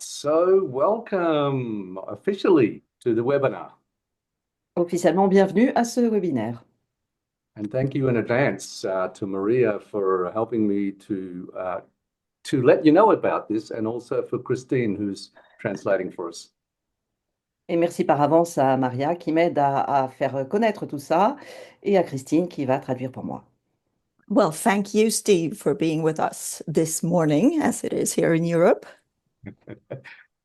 so welcome officially to the webinar. Officiellement, bienvenue à ce webinaire. And thank you in advance to Maria for helping me to let you know about this, and also for Christine, who's translating for us. Et merci par avance à Maria qui m'aide à faire connaître tout ça et à Christine qui va traduire pour moi. Well, thank you, Steve, for being with us this morning, as it is here in Europe.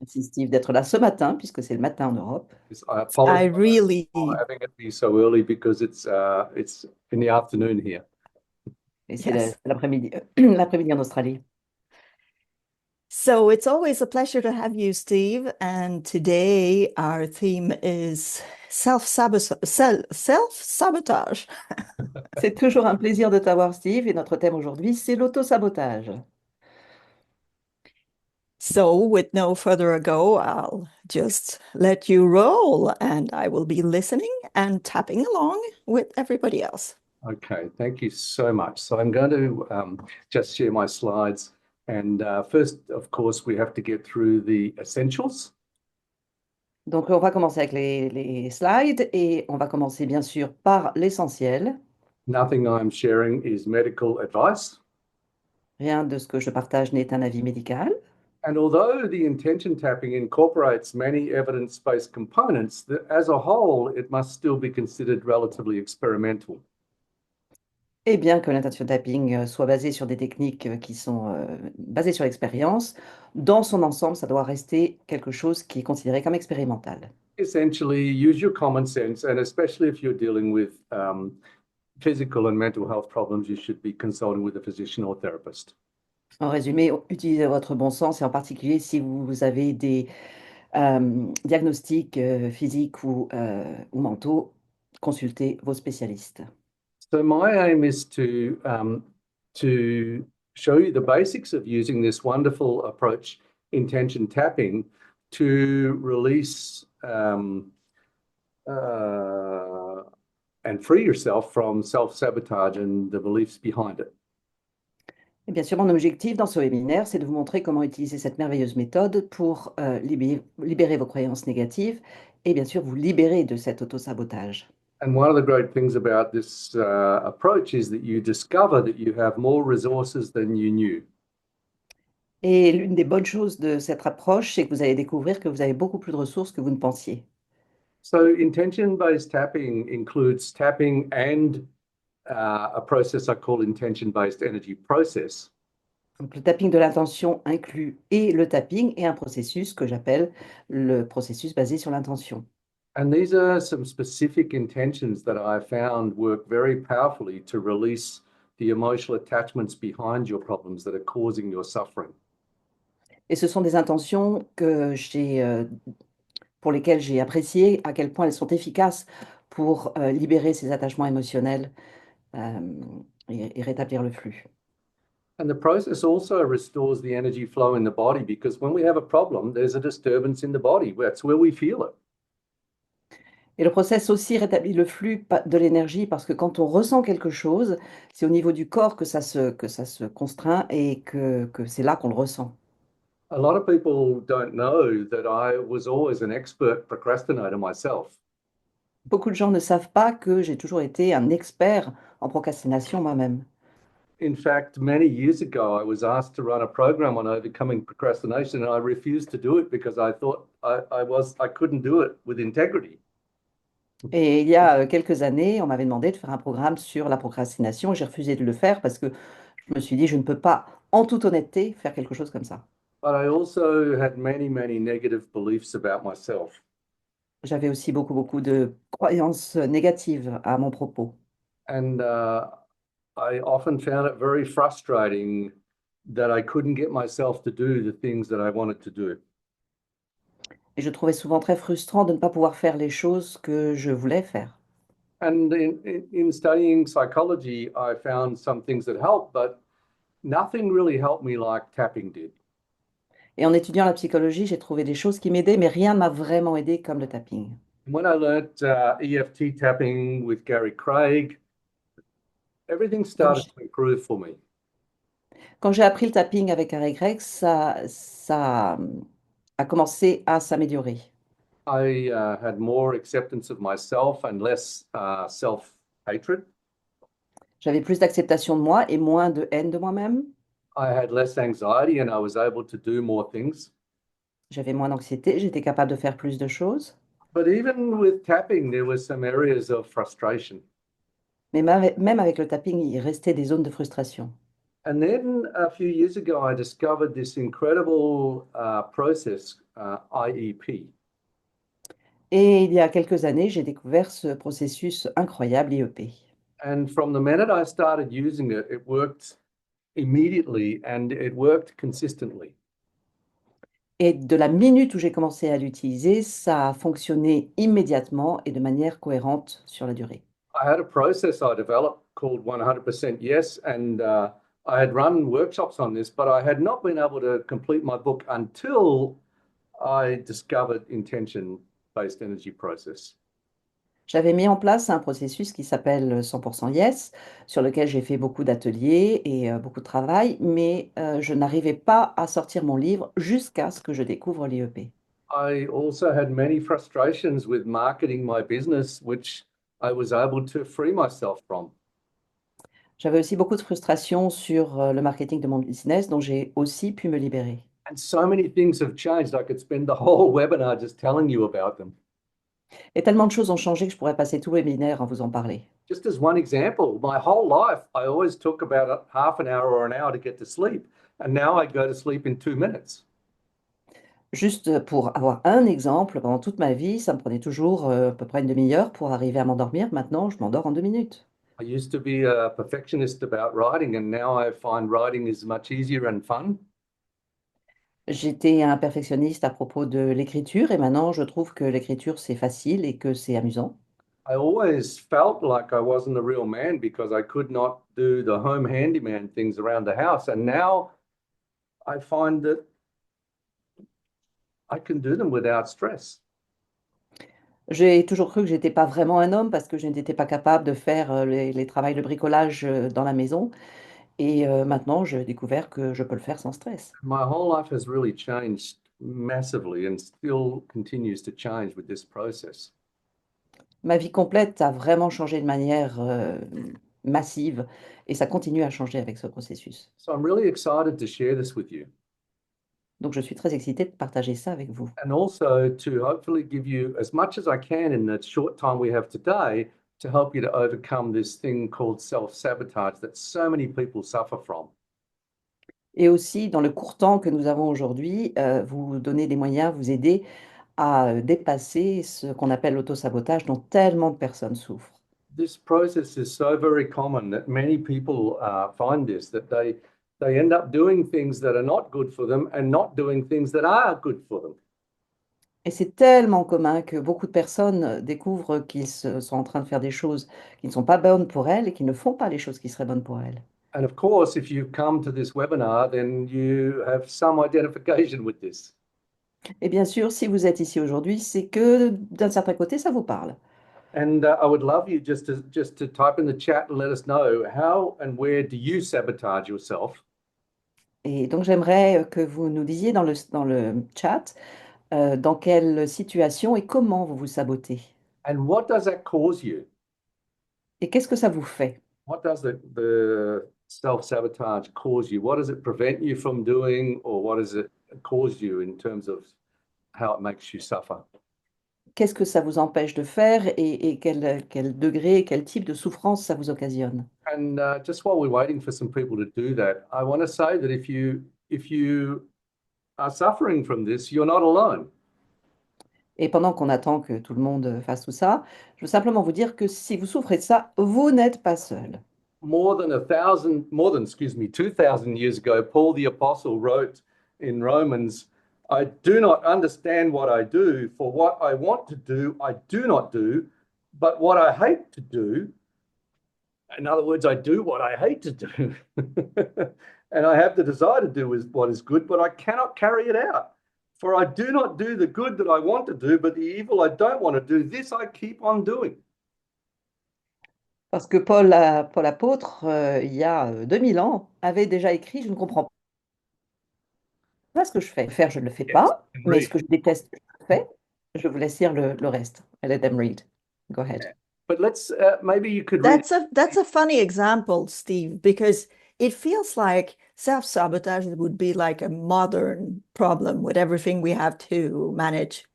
Merci Steve d'être là ce matin, puisque c'est le matin en Europe. I apologize I really, for having it be so early because it's in the afternoon here. Et c'est Yes. l'après-midi, l'après-midi en Australie. So it's always a pleasure to have you, Steve. And today our theme is self-sabotage. C'est toujours un plaisir de t'avoir, Steve, et notre thème aujourd'hui, c'est l'auto-sabotage. So with no further ado, I'll just let you roll, and I will be listening and tapping along with everybody else. Okay, thank you so much. So I'm going to just share my slides. And first, of course, we have to get through the essentials. Donc, on va commencer avec les slides et on va commencer bien sûr par l'essentiel. Nothing I'm sharing is medical advice. Rien de ce que je partage n'est un avis médical. And although the intention tapping incorporates many evidence-based components, as a whole, it must still be considered relatively experimental. Et bien que l'intention tapping soit basée sur des techniques qui sont basées sur l'expérience, dans son ensemble, ça doit rester quelque chose qui est considéré comme expérimental. Essentially, use your common sense, and especially if you're dealing with physical and mental health problems, you should be consulting with a physician or therapist. En résumé, utilisez votre bon sens et en particulier si vous avez des diagnostics physiques ou mentaux, consultez vos spécialistes. So my aim is to show you the basics of using this wonderful approach, intention tapping, to release and free yourself from self-sabotage and the beliefs behind it. Et bien sûr, mon objectif dans ce webinaire, c'est de vous montrer comment utiliser cette merveilleuse méthode pour libérer vos croyances négatives et bien sûr vous libérer de cet auto-sabotage. And one of the great things about this approach is that you discover that you have more resources than you knew. Et l'une des bonnes choses de cette approche, c'est que vous allez découvrir que vous avez beaucoup plus de ressources que vous ne pensiez. So intention-based tapping includes tapping and a process I call intention-based energy process. Donc, le tapping de l'intention inclut et le tapping et un processus que j'appelle le processus basé sur l'intention. And these are some specific intentions that I found work very powerfully to release the emotional attachments behind your problems that are causing your suffering. Et ce sont des intentions pour lesquelles j'ai apprécié à quel point elles sont efficaces pour libérer ces attachements émotionnels et rétablir le flux. And the process also restores the energy flow in the body, because when we have a problem, there's a disturbance in the body. That's where we feel it. Et le process aussi rétablit le flux de l'énergie parce que quand on ressent quelque chose, c'est au niveau du corps que ça se contraint et que c'est là qu'on le ressent. A lot of people don't know that I was always an expert procrastinator myself. Beaucoup de gens ne savent pas que j'ai toujours été un expert en procrastination moi-même. In fact, many years ago, I was asked to run a program on overcoming procrastination, and I refused to do it because I thought I couldn't do it with integrity. Et il y a quelques années, on m'avait demandé de faire un programme sur la procrastination et j'ai refusé de le faire parce que je me suis dit, je ne peux pas, en toute honnêteté, faire quelque chose comme ça. But I also had many, many negative beliefs about myself. J'avais aussi beaucoup de croyances négatives à mon propos. And I often found it very frustrating that I couldn't get myself to do the things that I wanted to do. Et je trouvais souvent très frustrant de ne pas pouvoir faire les choses que je voulais faire. And in studying psychology, I found some things that helped, but nothing really helped me like tapping did. Et en étudiant la psychologie, j'ai trouvé des choses qui m'aidaient, mais rien ne m'a vraiment aidé comme le tapping. When I learned EFT tapping with Gary Craig, everything started to improve for me. Quand j'ai appris le tapping avec Harry Gregg, ça a commencé à s'améliorer. I had more acceptance of myself and less self-hatred. J'avais plus d'acceptation de moi et moins de haine de moi-même. I had less anxiety and I was able to do more things. J'avais moins d'anxiété, j'étais capable de faire plus de choses. But even with tapping, there were some areas of frustration. Mais même avec le tapping, il restait des zones de frustration. And then a few years ago, I discovered this incredible process, IEP. Et il y a quelques années, j'ai découvert ce processus incroyable IEP. And from the minute I started using it, it worked immediately and it worked consistently. Et de la minute où j'ai commencé à l'utiliser, ça a fonctionné immédiatement et de manière cohérente sur la durée. I had a process I developed called 100% Yes, and I had run workshops on this, but I had not been able to complete my book until I discovered intention-based energy process. J'avais mis en place un processus qui s'appelle 100% Yes, sur lequel j'ai fait beaucoup d'ateliers et beaucoup de travail, mais je n'arrivais pas à sortir mon livre jusqu'à ce que je découvre l'IEP. I also had many frustrations with marketing my business, which I was able to free myself from. J'avais aussi beaucoup de frustration sur le marketing de mon business, dont j'ai aussi pu me libérer. And so many things have changed. I could spend the whole webinar just telling you about them. Et tellement de choses ont changé que je pourrais passer tout le webinaire à vous en parler. Just as one example, my whole life, I always took about half an hour or an hour to get to sleep. And now I go to sleep in 2 minutes. Juste pour avoir un exemple, pendant toute ma vie, ça me prenait toujours à peu près une demi-heure pour arriver à m'endormir. Maintenant, je m'endors en 2 minutes. I used to be a perfectionist about writing, and now I find writing is much easier and fun. J'étais un perfectionniste à propos de l'écriture et maintenant je trouve que l'écriture c'est facile et que c'est amusant. I always felt like I wasn't a real man because I could not do the home handyman things around the house. And now I find that I can do them without stress. J'ai toujours cru que j'étais pas vraiment un homme parce que je n'étais pas capable de faire les travaux de bricolage dans la maison et maintenant j'ai découvert que je peux le faire sans stress. My whole life has really changed massively and still continues to change with this process. Ma vie complète a vraiment changé de manière massive et ça continue à changer avec ce processus. So I'm really excited to share this with you Donc je suis très excitée de partager ça avec vous. and also to hopefully give you as much as I can in the short time we have today to help you to overcome this thing called self-sabotage that so many people suffer from. Et aussi, dans le court temps que nous avons aujourd'hui, vous donner des moyens, vous aider à dépasser ce qu'on appelle l'auto-sabotage dont tellement de personnes souffrent. This process is so very common that many people find this, that they end up doing things that are not good for them and not doing things that are good for them. Et c'est tellement commun que beaucoup de personnes découvrent qu'ils sont en train de faire des choses qui ne sont pas bonnes pour elles et qui ne font pas les choses qui seraient bonnes pour elles. And of course, if you've come to this webinar, then you have some identification with this. Et bien sûr, si vous êtes ici aujourd'hui, c'est que d'un certain côté, ça vous parle. And I would love you just to type in the chat and let us know how and where do you sabotage yourself? Et donc, j'aimerais que vous nous disiez dans le chat dans quelle situation et comment vous vous sabotez. And what does that cause you? Et qu'est-ce que ça vous fait? What does the self-sabotage cause you? What does it prevent you from doing, or what does it cause you in terms of how it makes you suffer? Qu'est-ce que ça vous empêche de faire et quel degré, quel type de souffrance ça vous occasionne? And just while we're waiting for some people to do that, I want to say that if you are suffering from this, you're not alone. Et pendant qu'on attend que tout le monde fasse tout ça, je veux simplement vous dire que si vous souffrez de ça, vous n'êtes pas seul. Excuse me, 2,000 years ago, Paul the Apostle wrote in Romans, I do not understand what I do, for what I want to do, I do not do, but what I hate to do, in other words, I do what I hate to do. And I have the desire to do what is good, but I cannot carry it out. For I do not do the good that I want to do, but the evil I don't want to do, this I keep on doing. Parce que Paul apôtre, il y a 2000 ans, avait déjà écrit, je ne comprends Voilà ce que je fais. Faire, je ne le fais Yes, pas, and mais ce read. que je déteste, je le fais. Je vous laisse lire le reste. I let them read. Go ahead. Yeah. But maybe you could read. That's a funny example, Steve, because it feels like self-sabotage would be like a modern problem with everything we have to manage.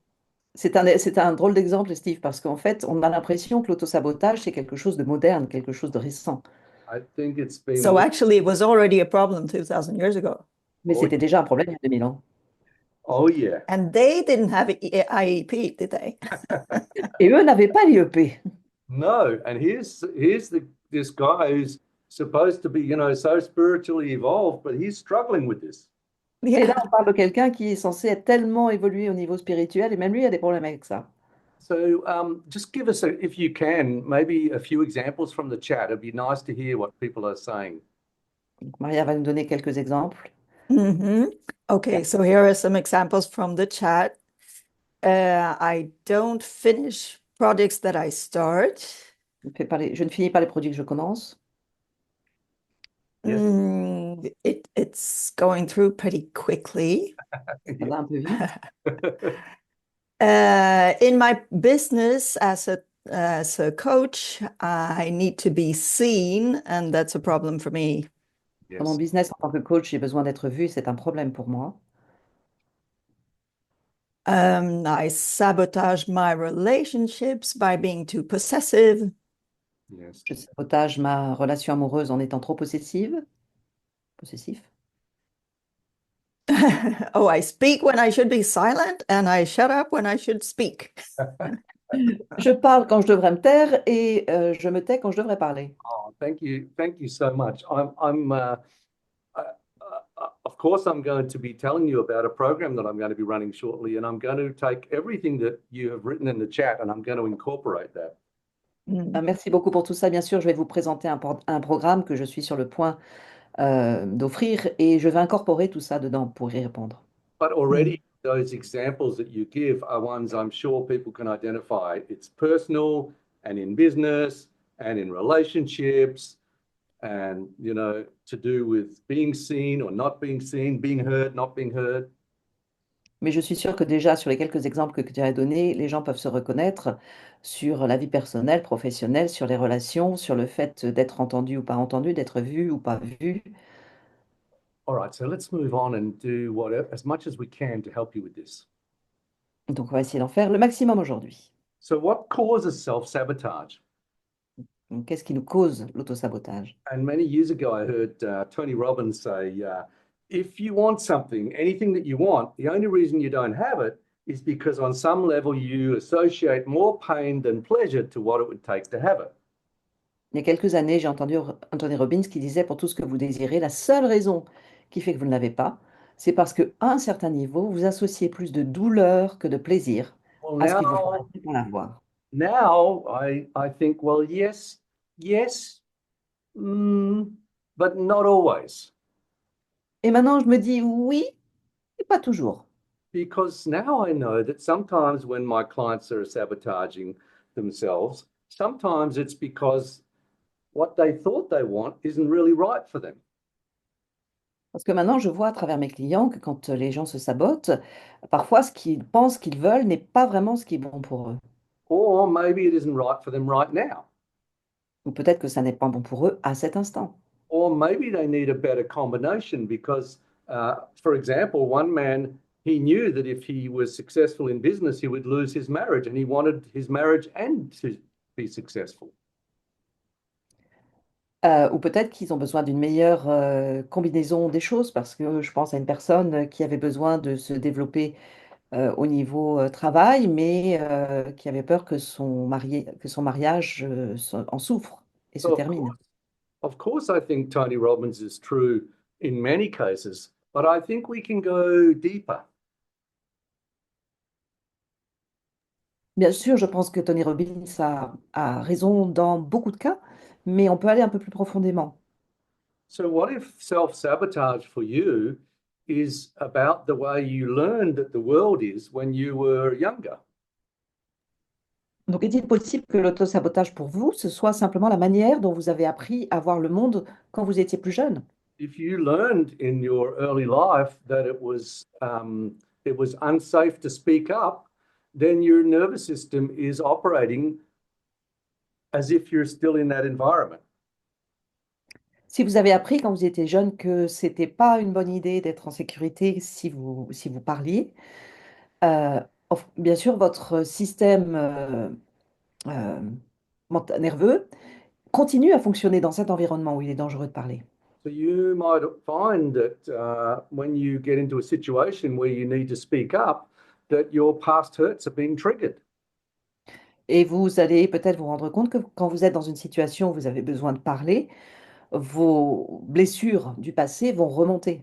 C'est un drôle d'exemple, Steve, parce qu'en fait, on a l'impression que l'autosabotage, c'est quelque chose de moderne, quelque chose de récent. I think it's been So actually, it was already a problem 2000 years ago. Mais Oh, c'était déjà un problème il y a 2000 ans. oh yeah. And they didn't have IEP, did they? Et eux n'avaient pas l'IEP. No, and here's this guy who's supposed to be, so spiritually evolved, but he's struggling with this. Et là, Yeah. on parle de quelqu'un qui est censé être tellement évolué au niveau spirituel, et même lui a des problèmes avec ça. So just give us, if you can, maybe a few examples from the chat. It'd be nice to hear what people are saying. Donc, Maria va nous donner quelques exemples. Mhm. Okay, so here are some examples from the chat. I don't finish projects that I start. Je ne finis pas les produits que je commence. Yes. It's going through pretty quickly. Ça va un peu vite. In my business as a coach, I need to be seen, and that's a problem for me. Dans mon Yes. business, en tant que coach, j'ai besoin d'être vue, c'est un problème pour moi. I sabotage my relationships by being too possessive. Yes. Je sabotage ma relation amoureuse en étant trop possessive. Possessif. Oh, I speak when I should be silent, and I shut up when I should speak. Je parle quand je devrais me taire et je me tais quand je devrais parler. Oh, thank you so much. Of course, I'm going to be telling you about a program that I'm going to be running shortly, and I'm going to take everything that you have written in the chat, and I'm going to incorporate that. Merci beaucoup pour tout ça. Bien sûr, je vais vous présenter un programme que je suis sur le point d'offrir et je vais incorporer tout ça dedans pour y répondre. But already, those examples that you give are ones I'm sure people can identify. It's personal and in business and in relationships, and to do with being seen or not being seen, being heard, not being heard. Mais je suis sûre que déjà, sur les quelques exemples que tu as donnés, les gens peuvent se reconnaître sur la vie personnelle, professionnelle, sur les relations, sur le fait d'être entendu ou pas entendu, d'être vu ou pas vu. All right, so let's move on and do whatever, as much as we can to help you with this. Donc, on va essayer d'en faire le maximum aujourd'hui. So, what causes self-sabotage? Donc, qu'est-ce qui nous cause l'autosabotage? And many years ago, I heard Tony Robbins say, if you want something, anything that you want, the only reason you don't have it is because on some level you associate more pain than pleasure to what it would take to have it. Il y a quelques années, j'ai entendu Anthony Robbins qui disait, pour tout ce que vous désirez, la seule raison qui fait que vous ne l'avez pas, c'est parce qu'à un certain niveau, vous associez plus de douleur que de plaisir Well, à ce qu'il vous faut pour l'avoir. now I think, well, yes, but not always. Et maintenant, je me dis oui, et pas toujours. Because now I know that sometimes when my clients are sabotaging themselves, sometimes it's because what they thought they want isn't really right for them. Parce que maintenant, je vois à travers mes clients que quand les gens se sabotent, parfois ce qu'ils pensent qu'ils veulent n'est pas vraiment ce qui est bon pour eux. Or maybe it isn't right for them right now. Ou peut-être que ça n'est pas bon pour eux à cet instant. Or maybe they need a better combination because, for example, one man, he knew that if he was successful in business, he would lose his marriage, and he wanted his marriage and to be successful. Ou peut-être qu'ils ont besoin d'une meilleure combinaison des choses, parce que je pense à une personne qui avait besoin de se développer au niveau travail, mais qui avait peur que que son mariage en souffre et se So termine. of course, I think Tony Robbins is true in many cases, but I think we can go deeper. Bien sûr, je pense que Tony Robbins a raison dans beaucoup de cas, mais on peut aller un peu plus profondément. So, what if self sabotage for you is about the way you learned that the world is when you were younger? Donc, est-il possible que l'autosabotage pour vous, ce soit simplement la manière dont vous avez appris à voir le monde quand vous étiez plus jeune? If you learned in your early life that it was unsafe to speak up, then your nervous system is operating as if you're still in that environment. Si vous avez appris quand vous étiez jeune que c'était pas une bonne idée d'être en sécurité si vous parliez, euh, bien sûr, votre système euh, nerveux continue à fonctionner dans cet environnement où il est dangereux de parler. So you might find that when you get into a situation where you need to speak up, that your past hurts are being triggered. Et vous allez peut-être vous rendre compte que quand vous êtes dans une situation où vous avez besoin de parler, vos blessures du passé vont remonter.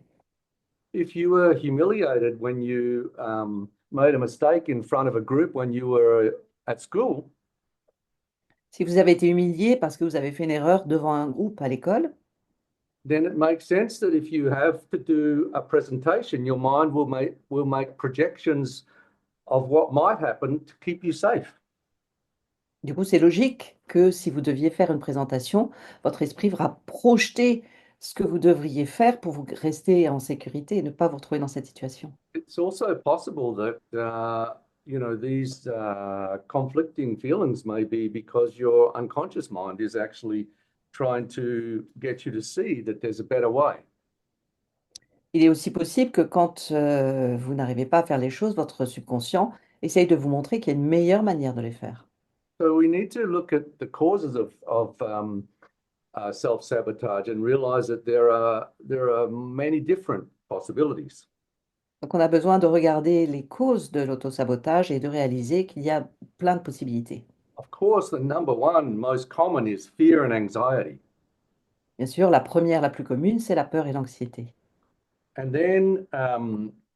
If you were humiliated when you made a mistake in front of a group when you were at school, Si vous avez été humilié parce que vous avez fait une erreur devant un groupe à l'école, then it makes sense that if you have to do a presentation, your mind will make projections of what might happen to keep you safe. du coup, c'est logique que si vous deviez faire une présentation, votre esprit va projeter ce que vous devriez faire pour vous rester en sécurité et ne pas vous retrouver dans cette situation. It's also possible that these conflicting feelings may be because your unconscious mind is actually trying to get you to see that there's a better way. Il est aussi possible que quand vous n'arrivez pas à faire les choses, votre subconscient essaye de vous montrer qu'il y a une meilleure manière de les faire. So we need to look at the causes of self-sabotage and realize that there are many different possibilities. Donc, on a besoin de regarder les causes de l'autosabotage et de réaliser qu'il y a plein de possibilités. Of course, the number one most common is fear and anxiety. Bien sûr, la première, la plus commune, c'est la peur et l'anxiété. And then,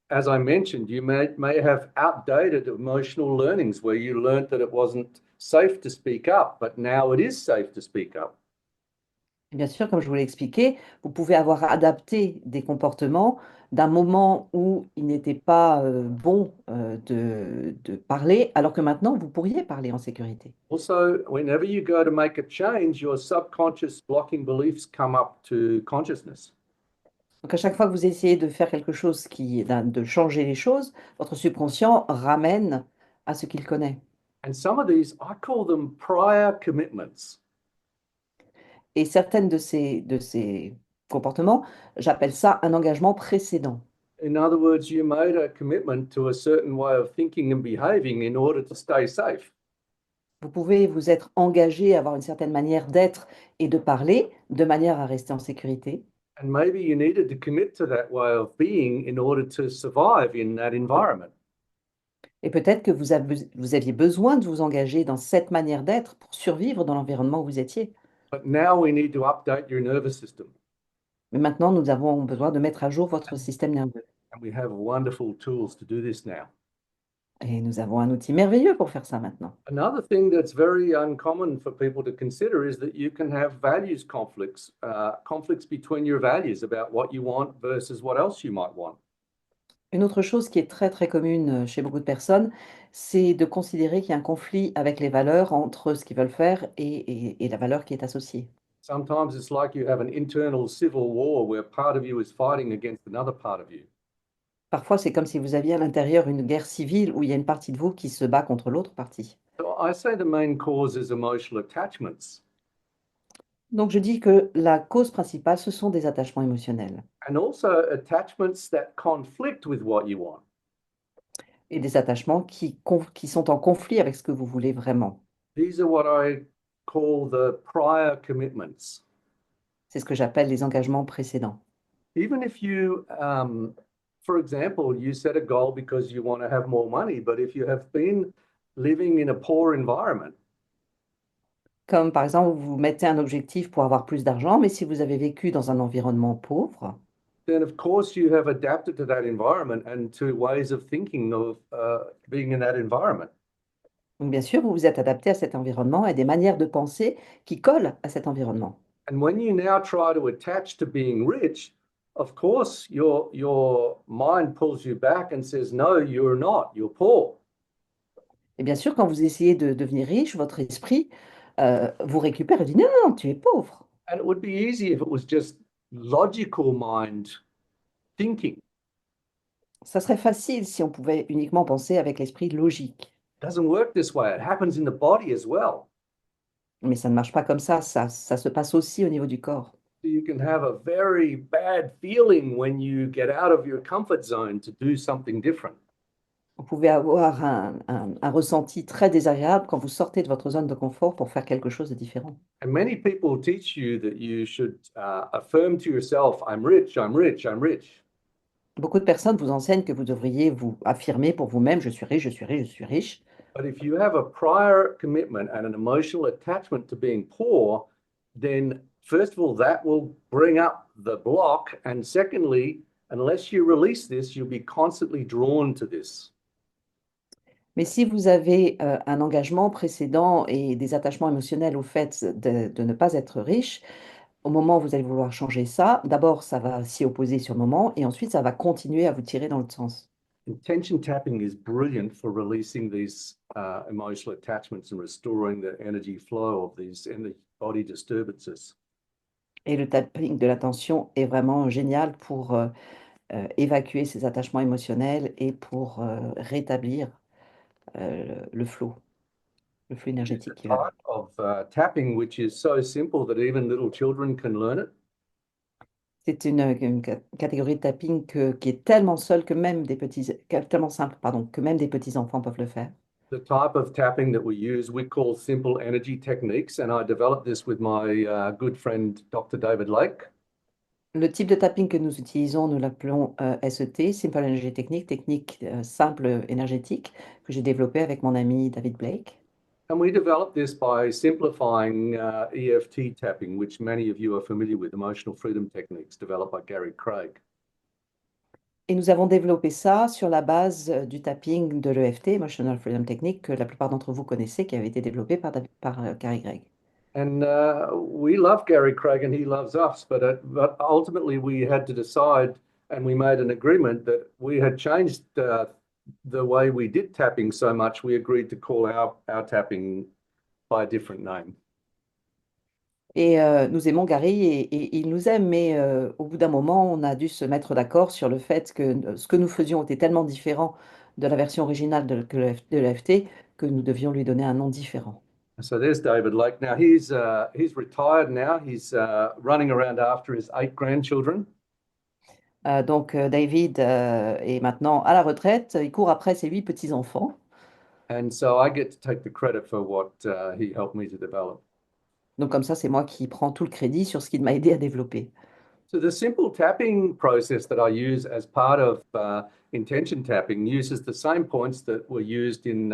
as I mentioned, you may have outdated emotional learnings where you learned that it wasn't safe to speak up, but now it is safe to speak up. Et bien sûr, comme je vous l'ai expliqué, vous pouvez avoir adapté des comportements d'un moment où il n'était pas bon de parler, alors que maintenant, vous pourriez parler en sécurité. Also, whenever you go to make a change, your subconscious blocking beliefs come up to consciousness. Donc, à chaque fois que vous essayez de faire quelque chose de changer les choses, votre subconscient ramène à ce qu'il connaît. And some of these, I call them prior commitments. Et certaines de ces comportements, j'appelle ça un engagement précédent. In other words, you made a commitment to a certain way of thinking and behaving in order to stay safe. Vous pouvez vous être engagé à avoir une certaine manière d'être et de parler de manière à rester en sécurité. And maybe you needed to commit to that way of being in order to survive in that environment. Et peut-être que vous aviez besoin de vous engager dans cette manière d'être pour survivre dans l'environnement où vous étiez. But now we need to update your nervous system. Mais maintenant, nous avons besoin de mettre à jour votre système nerveux. And we have wonderful tools to do this now. Et nous avons un outil merveilleux pour faire ça maintenant. Another thing that's very uncommon for people to consider is that you can have values conflicts, conflicts between your values about what you want versus what else you might want. Une autre chose qui est très très commune chez beaucoup de personnes, c'est de considérer qu'il y a un conflit avec les valeurs entre ce qu'ils veulent faire et la valeur qui est associée. Sometimes it's like you have an internal civil war where part of you is fighting against another part of you. Parfois, c'est comme si vous aviez à l'intérieur une guerre civile où il y a une partie de vous qui se bat contre l'autre partie. So I say the main cause is emotional attachments. Donc, je dis que la cause principale, ce sont des attachements émotionnels And also attachments that conflict with what you want. et des attachements qui sont en conflit avec ce que vous voulez vraiment. These are what I call the prior commitments. C'est ce que j'appelle les engagements précédents. Even if you, for example, you set a goal because you want to have more money, but if you have been living in a poor environment, Comme par exemple, vous mettez un objectif pour avoir plus d'argent, mais si vous avez vécu dans un environnement pauvre, then of course you have adapted to that environment and to ways of thinking of being in that environment. donc bien sûr, vous vous êtes adapté à cet environnement et des manières de penser qui collent à cet environnement. And when you now try to attach to being rich, of course your mind pulls you back and says, no, you're not, you're poor. Et bien sûr, quand vous essayez de devenir riche, votre esprit vous récupère et dit non, non, tu es pauvre. And it would be easy if it was just logical mind thinking. Ça serait facile si on pouvait uniquement penser avec l'esprit logique. It doesn't work this way. It happens in the body as well. Mais ça ne marche pas comme ça se passe aussi au niveau du corps. You can have a very bad feeling when you get out of your comfort zone to do something different. Vous pouvez avoir un ressenti très désagréable quand vous sortez de votre zone de confort pour faire quelque chose de différent. And many people teach you that you should affirm to yourself, I'm rich, I'm rich, I'm rich. Beaucoup de personnes vous enseignent que vous devriez vous affirmer pour vous-même, je suis riche, je suis riche, je suis riche. But if you have a prior commitment and an emotional attachment to being poor, then first of all, that will bring up the block. And secondly, unless you release this, you'll be constantly drawn to this. Mais si vous avez un engagement précédent et des attachements émotionnels au fait de ne pas être riche, au moment où vous allez vouloir changer ça, d'abord, ça va s'y opposer sur le moment et ensuite, ça va continuer à vous tirer dans l'autre sens. Intention tapping is brilliant for releasing these emotional attachments and restoring the energy flow of these body disturbances. Et le tapping de l'attention est vraiment génial pour évacuer ces attachements émotionnels et pour rétablir le flot It's a énergétique qui va. type of tapping which is so simple that even little children can learn it. C'est une catégorie de tapping qui est tellement seule que même des petits, tellement simple, pardon, que même des petits enfants peuvent le faire. The type of tapping that we use, we call simple energy techniques, and I developed this with my good friend Dr. David Lake. Le type de tapping que nous utilisons, nous l'appelons SET, Simple Energy Technique, technique simple énergétique, que j'ai développé avec mon ami David Blake. And we developed this by simplifying EFT tapping, which many of you are familiar with, emotional freedom techniques developed by Gary Craig. Et nous avons développé ça sur la base du tapping de l'EFT, Emotional Freedom Technique, que la plupart d'entre vous connaissez, qui avait été développé par Gary Gregg. And we love Gary Craig and he loves us, but ultimately we had to decide and we made an agreement that we had changed the way we did tapping so much, we agreed to call our tapping by a different name. Et nous aimons Gary et il nous aime, mais au bout d'un moment, on a dû se mettre d'accord sur le fait que ce que nous faisions était tellement différent de la version originale de l'EFT que nous devions lui donner un nom différent. So there's David Lake. Now he's retired now. He's running around after his 8 grandchildren. Donc David est maintenant à la retraite, il court après ses 8 petits-enfants. And so I get to take the credit for what he helped me to develop. Donc comme ça, c'est moi qui prends tout le crédit sur ce qu'il m'a aidé à développer. So the simple tapping process that I use as part of intention tapping uses the same points that were used in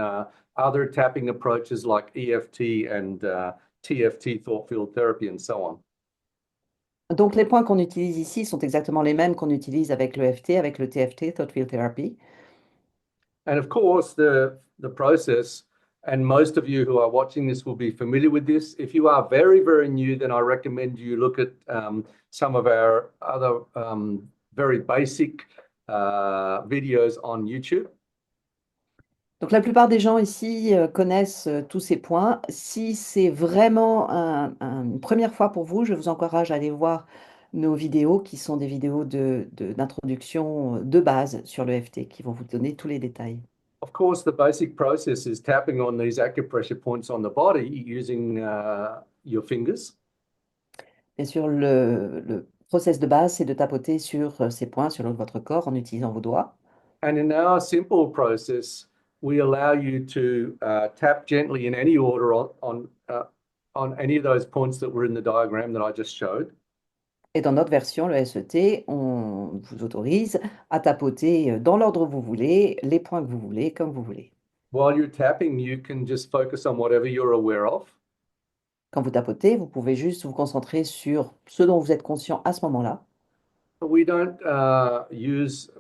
other tapping approaches like EFT and TFT, thought field therapy, and so on. Donc les points qu'on utilise ici sont exactement les mêmes qu'on utilise avec l'EFT, avec le TFT, Thought Field Therapy. And of course, the process, and most of you who are watching this will be familiar with this. If you are very, very new, then I recommend you look at some of our other very basic videos on YouTube. Donc la plupart des gens ici connaissent tous ces points. Si c'est vraiment une première fois pour vous, je vous encourage à aller voir nos vidéos qui sont des vidéos d'introduction de base sur l'EFT qui vont vous donner tous les détails. Of course, the basic process is tapping on these acupressure points on the body using your fingers. Bien sûr, le process de base, c'est de tapoter sur ces points sur le haut de votre corps en utilisant vos doigts. And in our simple process, we allow you to tap gently in any order on any of those points that were in the diagram that I just showed. Et dans notre version, le SET, on vous autorise à tapoter dans l'ordre où vous voulez, les points que vous voulez, comme vous voulez. While you're tapping, you can just focus on whatever you're aware of. Quand vous tapotez, vous pouvez juste vous concentrer sur ce dont vous êtes conscient à ce moment-là. We don't use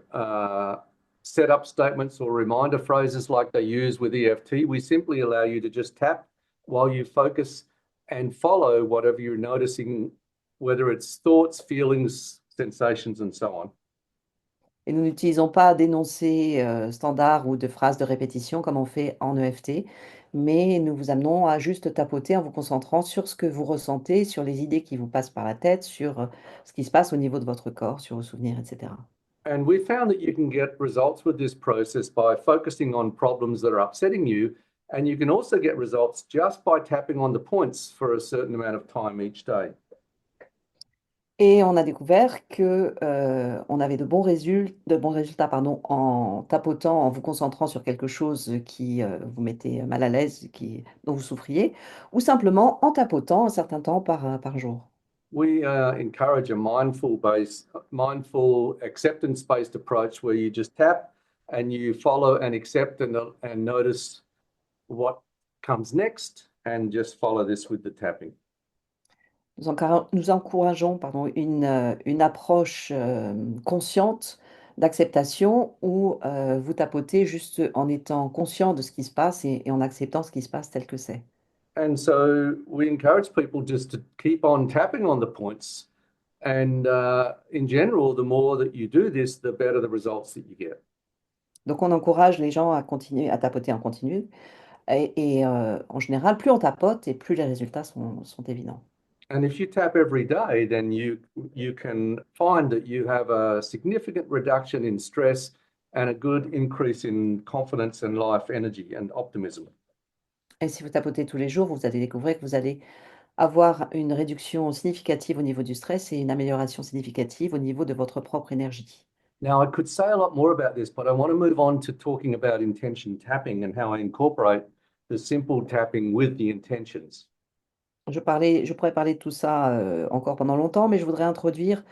setup statements or reminder phrases like they use with EFT. We simply allow you to just tap while you focus and follow whatever you're noticing, whether it's thoughts, feelings, sensations, and so on. Et nous n'utilisons pas d'énoncés standards ou de phrases de répétition comme on fait en EFT, mais nous vous amenons à juste tapoter en vous concentrant sur ce que vous ressentez, sur les idées qui vous passent par la tête, sur ce qui se passe au niveau de votre corps, sur vos souvenirs, etc. And we found that you can get results with this process by focusing on problems that are upsetting you. And you can also get results just by tapping on the points for a certain amount of time each day. Et on a découvert que on avait de bons résultats, pardon, en tapotant, en vous concentrant sur quelque chose qui vous mettait mal à l'aise, dont vous souffriez, ou simplement en tapotant un certain temps par jour. We encourage a mindful acceptance-based approach where you just tap and you follow and accept and notice what comes next and just follow this with the tapping. Nous encourageons, pardon, une approche consciente d'acceptation où vous tapotez juste en étant conscient de ce qui se passe et en acceptant ce qui se passe tel que c'est. And so we encourage people just to keep on tapping on the points. And in general, the more that you do this, the better the results that you get. Donc on encourage les gens à continuer à tapoter en continu et en général, plus on tapote et plus les résultats sont évidents. And if you tap every day, then you can find that you have a significant reduction in stress and a good increase in confidence and life energy and optimism. Et si vous tapotez tous les jours, vous allez découvrir que vous allez avoir une réduction significative au niveau du stress et une amélioration significative au niveau de votre propre énergie. Now, I could say a lot more about this, but I want to move on to talking about intention tapping and how I incorporate the simple tapping with the intentions. Je pourrais parler de tout ça encore pendant longtemps, mais je voudrais introduire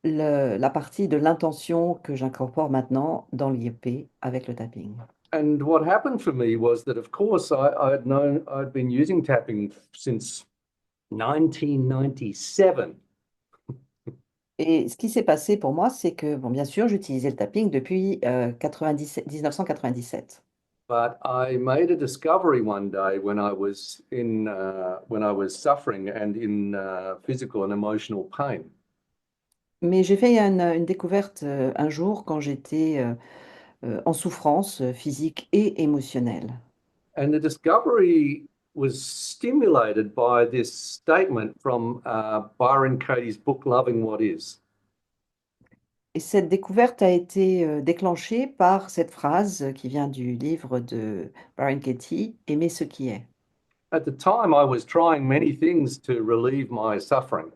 la partie de l'intention que j'incorpore maintenant dans l'IEP avec le tapping. And what happened for me was that, of course, I'd been using tapping since 1997. Et ce qui s'est passé pour moi, c'est que, bon, bien sûr, j'utilisais le tapping depuis 1997. But I made a discovery one day when I was suffering and in physical and emotional pain. Mais j'ai fait une découverte un jour quand j'étais en souffrance physique et émotionnelle. And the discovery was stimulated by this statement from Byron Katie's book, Loving What Is. Et cette découverte a été déclenchée par cette phrase qui vient du livre de Byron Katie, Aimer ce qui est. At the time, I was trying many things to relieve my suffering.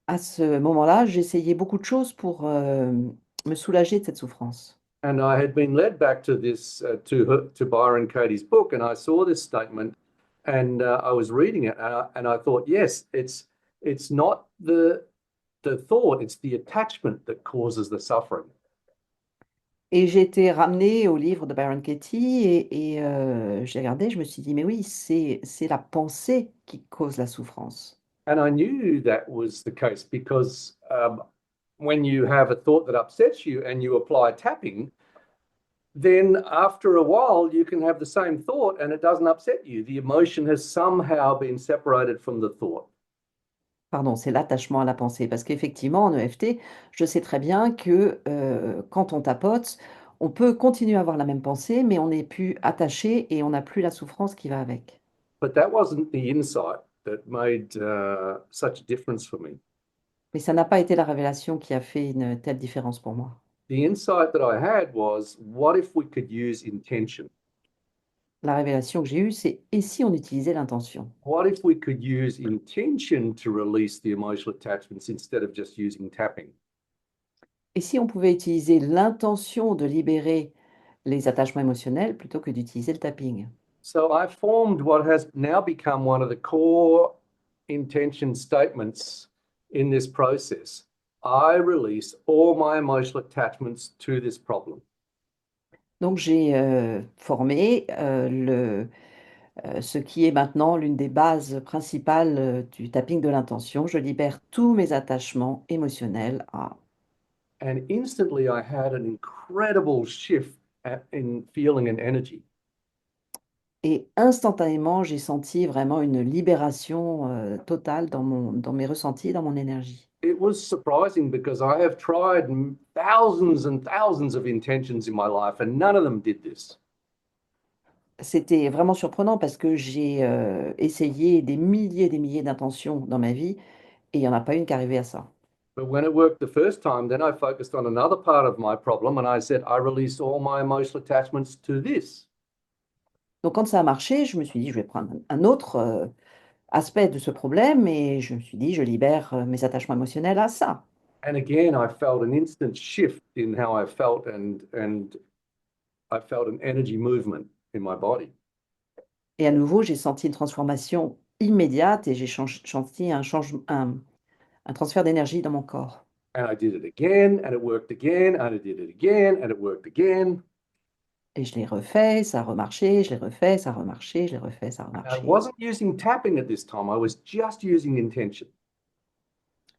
À ce moment-là, j'essayais beaucoup de choses pour me soulager de cette souffrance. And I had been led back to this to Byron Katie's book, and I saw this statement, and I was reading it, and I thought, yes, it's not the thought, it's the attachment that causes the suffering. Et j'ai été ramenée au livre de Byron Katie et j'ai regardé, je me suis dit, mais oui, c'est la pensée qui cause la souffrance. And I knew that was the case because when you have a thought that upsets you and you apply tapping, then after a while you can have the same thought and it doesn't upset you. The emotion has somehow been separated from the thought. Pardon, c'est l'attachement à la pensée. Parce qu'effectivement, en EFT, je sais très bien que quand on tapote, on peut continuer à avoir la même pensée, mais on n'est plus attaché et on n'a plus la souffrance qui va avec. But that wasn't the insight that made such a difference for me. Mais ça n'a pas été la révélation qui a fait une telle différence pour moi. The insight that I had was, what if we could use intention? La révélation que j'ai eue, c'est et si on utilisait l'intention? What if we could use intention to release the emotional attachments instead of just using tapping? Et si on pouvait utiliser l'intention de libérer les attachements émotionnels plutôt que d'utiliser le tapping? So I formed what has now become one of the core intention statements in this process. I release all my emotional attachments to this problem. Donc j'ai formé ce qui est maintenant l'une des bases principales du tapping de l'intention. Je libère tous mes attachements émotionnels à... And instantly I had an incredible shift in feeling and energy. Et instantanément, j'ai senti vraiment une libération totale dans mes ressentis, dans mon énergie. it was surprising because I have tried thousands and thousands of intentions in my life, and none of them did this. C'était vraiment surprenant parce que j'ai essayé des milliers d'intentions dans ma vie et il n'y en a pas une qui arrivait à ça. But when it worked the first time, then I focused on another part of my problem, and I said, I release all my emotional attachments to this. Donc quand ça a marché, je me suis dit, je vais prendre un autre aspect de ce problème et je me suis dit, je libère mes attachements émotionnels à ça. And again, I felt an instant shift in how I felt, and I felt an energy movement in my body. Et à nouveau, j'ai senti une transformation immédiate et j'ai senti un transfert d'énergie dans mon corps. And I did it again, and it worked again, and I did it again, and it worked again. Et je l'ai refait, ça a remarché, je l'ai refait, ça a remarché, je l'ai refait, ça a I remarché. wasn't using tapping at this time. I was just using intention.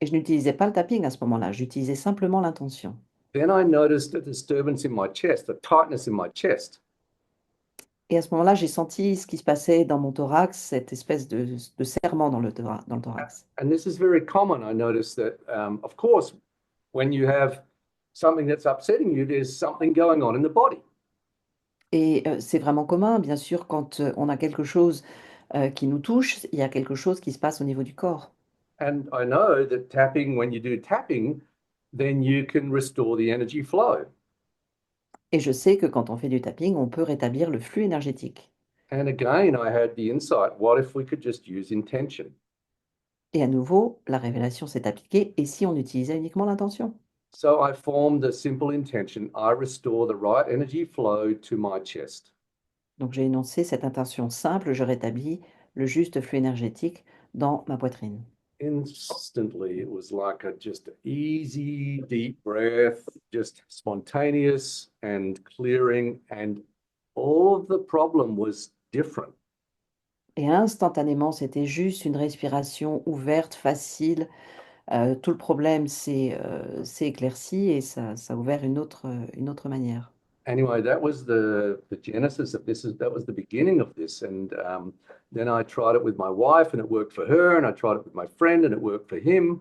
Et je n'utilisais pas le tapping à ce moment-là, j'utilisais simplement l'intention. Then I noticed a disturbance in my chest, a tightness in my chest. Et à ce moment-là, j'ai senti ce qui se passait dans mon thorax, cette espèce de serrement dans le thorax. And this is very common. I noticed that, of course, when you have something that's upsetting you, there's something going on in the body. Et c'est vraiment commun, bien sûr, quand on a quelque chose qui nous touche, il y a quelque chose qui se passe au niveau du corps. And I know that tapping, when you do tapping, then you can restore the energy flow. Et je sais que quand on fait du tapping, on peut rétablir le flux énergétique. And again, I had the insight, what if we could just use intention? Et à nouveau, la révélation s'est appliquée. Et si on utilisait uniquement l'intention? So I formed a simple intention. I restore the right energy flow to my chest. Donc j'ai énoncé cette intention simple, je rétablis le juste flux énergétique dans ma poitrine. Instantly, it was like a just easy, deep breath, just spontaneous and clearing, and all of the problem was different. Et instantanément, c'était juste une respiration ouverte, facile. Tout le problème s'est éclairci et ça a ouvert une autre manière. Anyway, that was the genesis of this. That was the beginning of this, and then I tried it with my wife, and it worked for her, and I tried it with my friend, and it worked for him.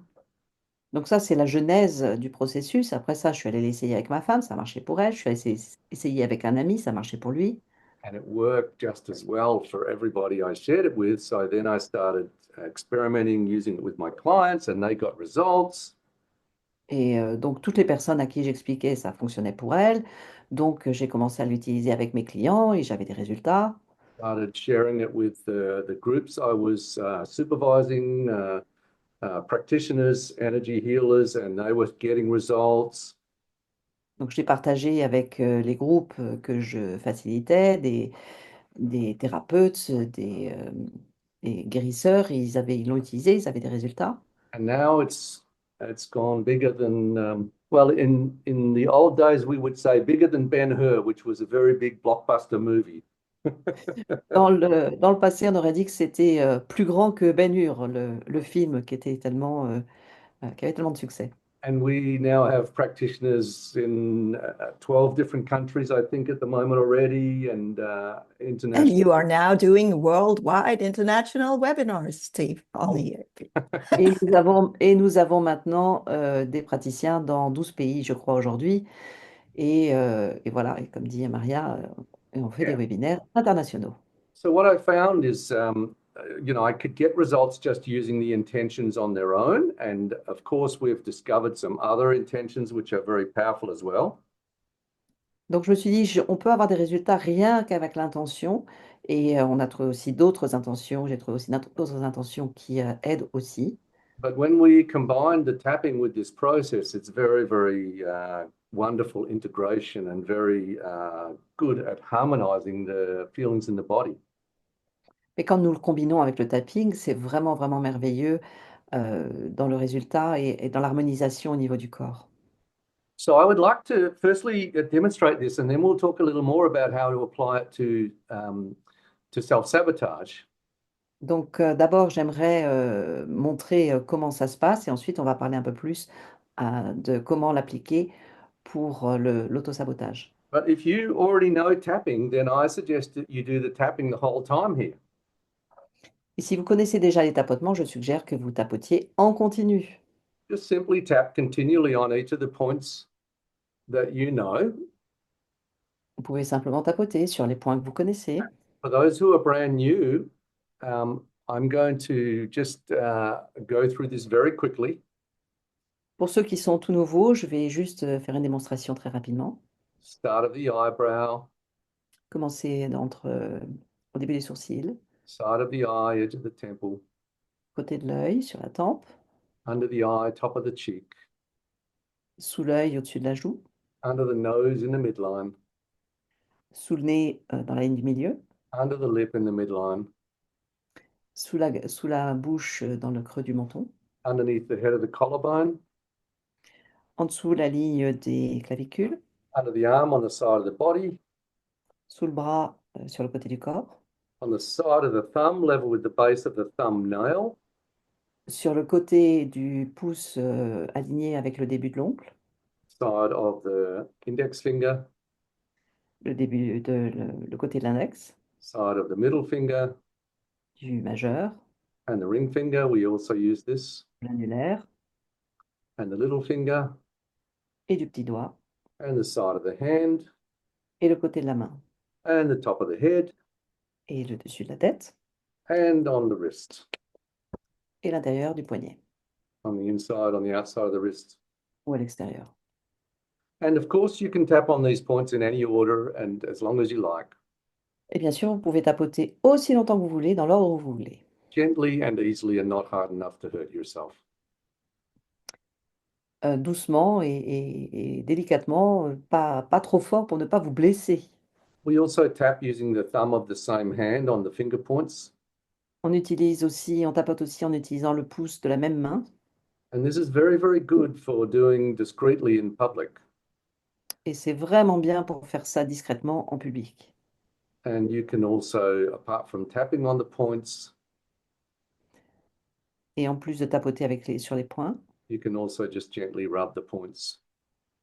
Donc ça, c'est la genèse du processus. Après ça, je suis allée l'essayer avec ma femme, ça a marché pour elle. Je suis allée essayer avec un ami, ça a marché pour lui. And it worked just as well for everybody I shared it with. So then I started experimenting, using it with my clients, and they got results. Et donc, toutes les personnes à qui j'expliquais, ça fonctionnait pour elles. Donc, j'ai commencé à l'utiliser avec mes clients et j'avais des résultats. Started sharing it with the groups I was supervising, practitioners, energy healers, and they were getting results. Donc, je l'ai partagé avec les groupes que je facilitais, des thérapeutes, des guérisseurs. Ils l'ont utilisé, ils avaient des résultats. And now it's gone bigger than well, in the old days we would say bigger than Ben-Hur, which was a very big blockbuster movie. Dans le passé, on aurait dit que c'était plus grand que Ben-Hur, le film qui avait tellement de succès. And we now have practitioners in 12 different countries, I think, at the moment already, and And international. you are now doing worldwide international webinars, Steve, on the Nous avons maintenant des praticiens dans 12 pays, je crois, aujourd'hui. Et voilà, et comme dit Maria, on fait des Yeah. webinaires internationaux. So what I found is, I could get results just using the intentions on their own. And of course, we've discovered some other intentions which are very powerful as well. Donc je me suis dit, on peut avoir des résultats rien qu'avec l'intention. Et on a trouvé aussi d'autres intentions. J'ai trouvé aussi d'autres intentions qui aident aussi. But when we combine the tapping with this process, it's very, very wonderful integration and very good at harmonizing the feelings in the body. Mais quand nous le combinons avec le tapping, c'est vraiment, vraiment merveilleux dans le résultat et dans l'harmonisation au niveau du corps. So I would like to firstly demonstrate this, and then we'll talk a little more about how to apply it to self-sabotage. Donc d'abord, j'aimerais montrer comment ça se passe et ensuite on va parler un peu plus de comment l'appliquer pour l'autosabotage. But if you already know tapping, then I suggest that you do the tapping the whole time here. Et si vous connaissez déjà les tapotements, je suggère que vous tapotiez en continu. just simply tap continually on each of the points that you know. Vous pouvez simplement tapoter sur les points que vous connaissez. For those who are brand new, I'm going to just go through this very quickly. Pour ceux qui sont tout nouveaux, je vais juste faire une démonstration très rapidement. Start of the eyebrow, Commencer au début des sourcils, side of the eye, edge of the temple, côté de l'œil, sur la tempe, under the eye, top of the cheek, sous l'œil, au-dessus de la joue, under the nose in the midline, sous le nez, dans la ligne du milieu, under the lip in the midline, sous la bouche, dans le creux du menton, underneath the head of the collarbone, en dessous la ligne des clavicules, under the arm on the side of the body, sous le bras, sur le côté du corps, on the side of the thumb, level with the base of the thumbnail, sur le côté du pouce, aligné avec le début de l'ongle, side of the index finger, le côté de l'index, side of the middle finger, du majeur, and the ring finger. We also use this, l'annulaire and the little finger, et du petit doigt, and the side of the hand, et le côté de la main, and the top of the head, et le dessus de la tête, and on the wrist, et l'intérieur du poignet, on the inside, on the outside of the wrist. ou à l'extérieur. And of course, you can tap on these points in any order and as long as you like, Et bien sûr, vous pouvez tapoter aussi longtemps que vous voulez, dans l'ordre où vous voulez. gently and easily and not hard enough to hurt yourself. Doucement et délicatement, pas trop fort pour ne pas vous blesser. We also tap using the thumb of the same hand on the finger points. On tapote aussi en utilisant le pouce de la même main. And this is very, very good for doing discreetly in public. Et c'est vraiment bien pour faire ça discrètement en public. And you can also, apart from tapping on the points, Et en plus de tapoter sur les points, you can also just gently rub the points.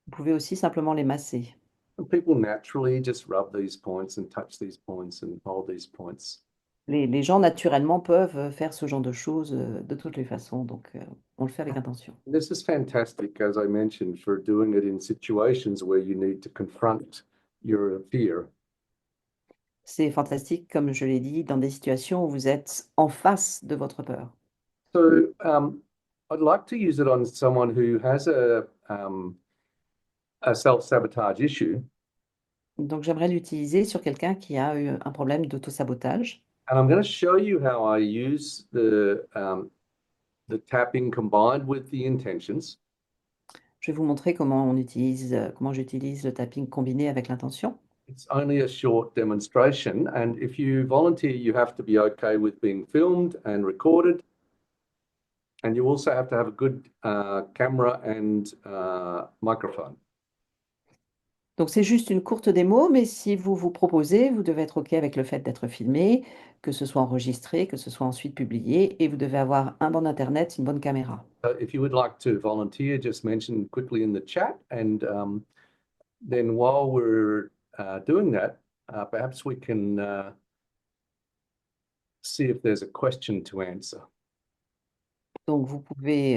vous pouvez aussi simplement les masser. And people naturally just rub these points and touch these points and hold these points. Les gens, naturellement, peuvent faire ce genre de choses de toutes les façons. Donc, on le fait avec intention. This is fantastic, as I mentioned, for doing it in situations where you need to confront your fear. C'est fantastique, comme je l'ai dit, dans des situations où vous êtes en face de votre peur. So I'd like to use it on someone who has a self-sabotage issue. Donc, j'aimerais l'utiliser sur quelqu'un qui a eu un problème d'autosabotage. And I'm going to show you how I use the tapping combined with the intentions. Je vais vous montrer comment j'utilise le tapping combiné avec l'intention. It's only a short demonstration, and if you volunteer, you have to be okay with being filmed and recorded. And you also have to have a good camera and microphone. Donc, c'est juste une courte démo, mais si vous vous proposez, vous devez être OK avec le fait d'être filmé, que ce soit enregistré, que ce soit ensuite publié, et vous devez avoir un bon Internet, une bonne caméra. If you would like to volunteer, just mention quickly in the chat, and then while we're doing that, perhaps we can see if there's a question to answer. Donc, vous pouvez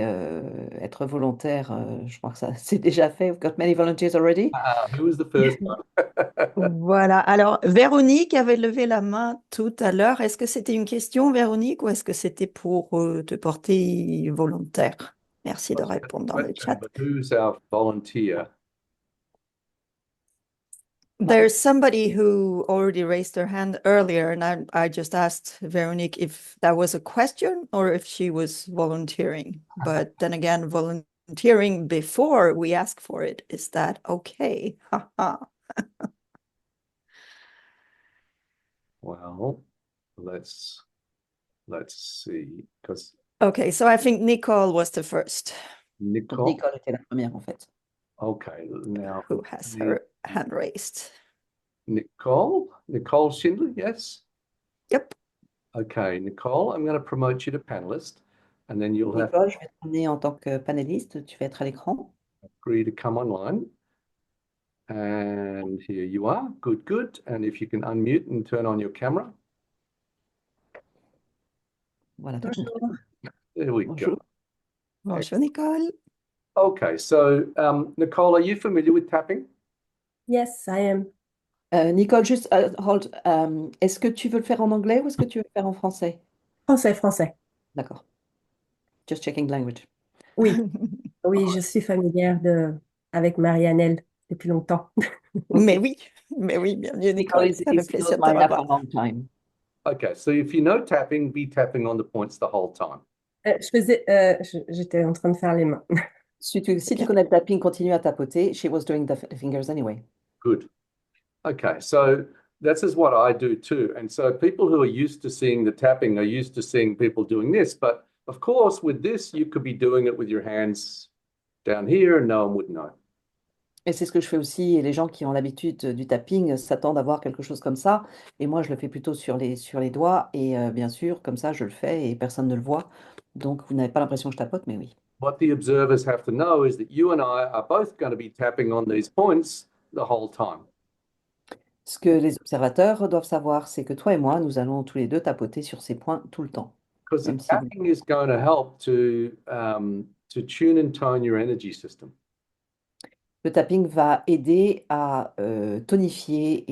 être volontaire. Je crois que ça c'est déjà fait. We've got many volunteers already. Who was the first one? Voilà. Alors, Véronique avait levé la main tout à l'heure. Est-ce que c'était une question, Véronique, ou est-ce que c'était pour te porter volontaire? Merci de répondre dans le chat. But who's our volunteer? There's somebody who already raised their hand earlier, and I just asked Veronique if that was a question or if she was volunteering. But then again, volunteering before we ask for it, is that okay? Well, let's see, because Okay, so I think Nicole was the first Donc, Nicole. Nicole était la première, en fait. Okay, now who has her hand raised. Nicole Schindler, yes. Yep. Okay, Nicole, I'm going to promote you to panelist, and then you'll have Nicole, je vais te emmener en tant que panéliste. Tu vas être à l'écran. to agree to come online. And here you are. Good, good. And if you can unmute and turn on your camera. Voilà. There we go. Bonjour. Bonjour, Nicole. Okay, so Nicole, are you familiar with tapping? Yes, I am. Nicole, juste, hold, est-ce que tu veux le faire en anglais ou est-ce que tu veux le faire en français? Français, français. D'accord. Just checking language. Oui, oui, je suis familière avec Marianne depuis longtemps. Mais oui, bienvenue, Nicole Nicole. Ça fait knows plaisir de te Maria for a revoir. long time. Okay, so if you know tapping, be tapping on the points the whole time. J'étais en train de faire les mains. Si tu connais le tapping, continue à tapoter. She was doing the fingers anyway. Good. Okay, so this is what I do too. And so people who are used to seeing the tapping are used to seeing people doing this. But of course, with this, you could be doing it with your hands down here and no one would know. Et c'est ce que je fais aussi. Et les gens qui ont l'habitude du tapping s'attendent à voir quelque chose comme ça. Et moi, je le fais plutôt sur les doigts. Et bien sûr, comme ça, je le fais et personne ne le voit. Donc, vous n'avez pas l'impression que je tapote, mais oui. What the observers have to know is that you and I are both going to be tapping on these points the whole time. Ce que les observateurs doivent savoir, c'est que toi et moi, nous allons tous les deux tapoter sur ces points tout le temps. Because the Même si tapping is going to help to tune and tone your energy system. le tapping va aider à tonifier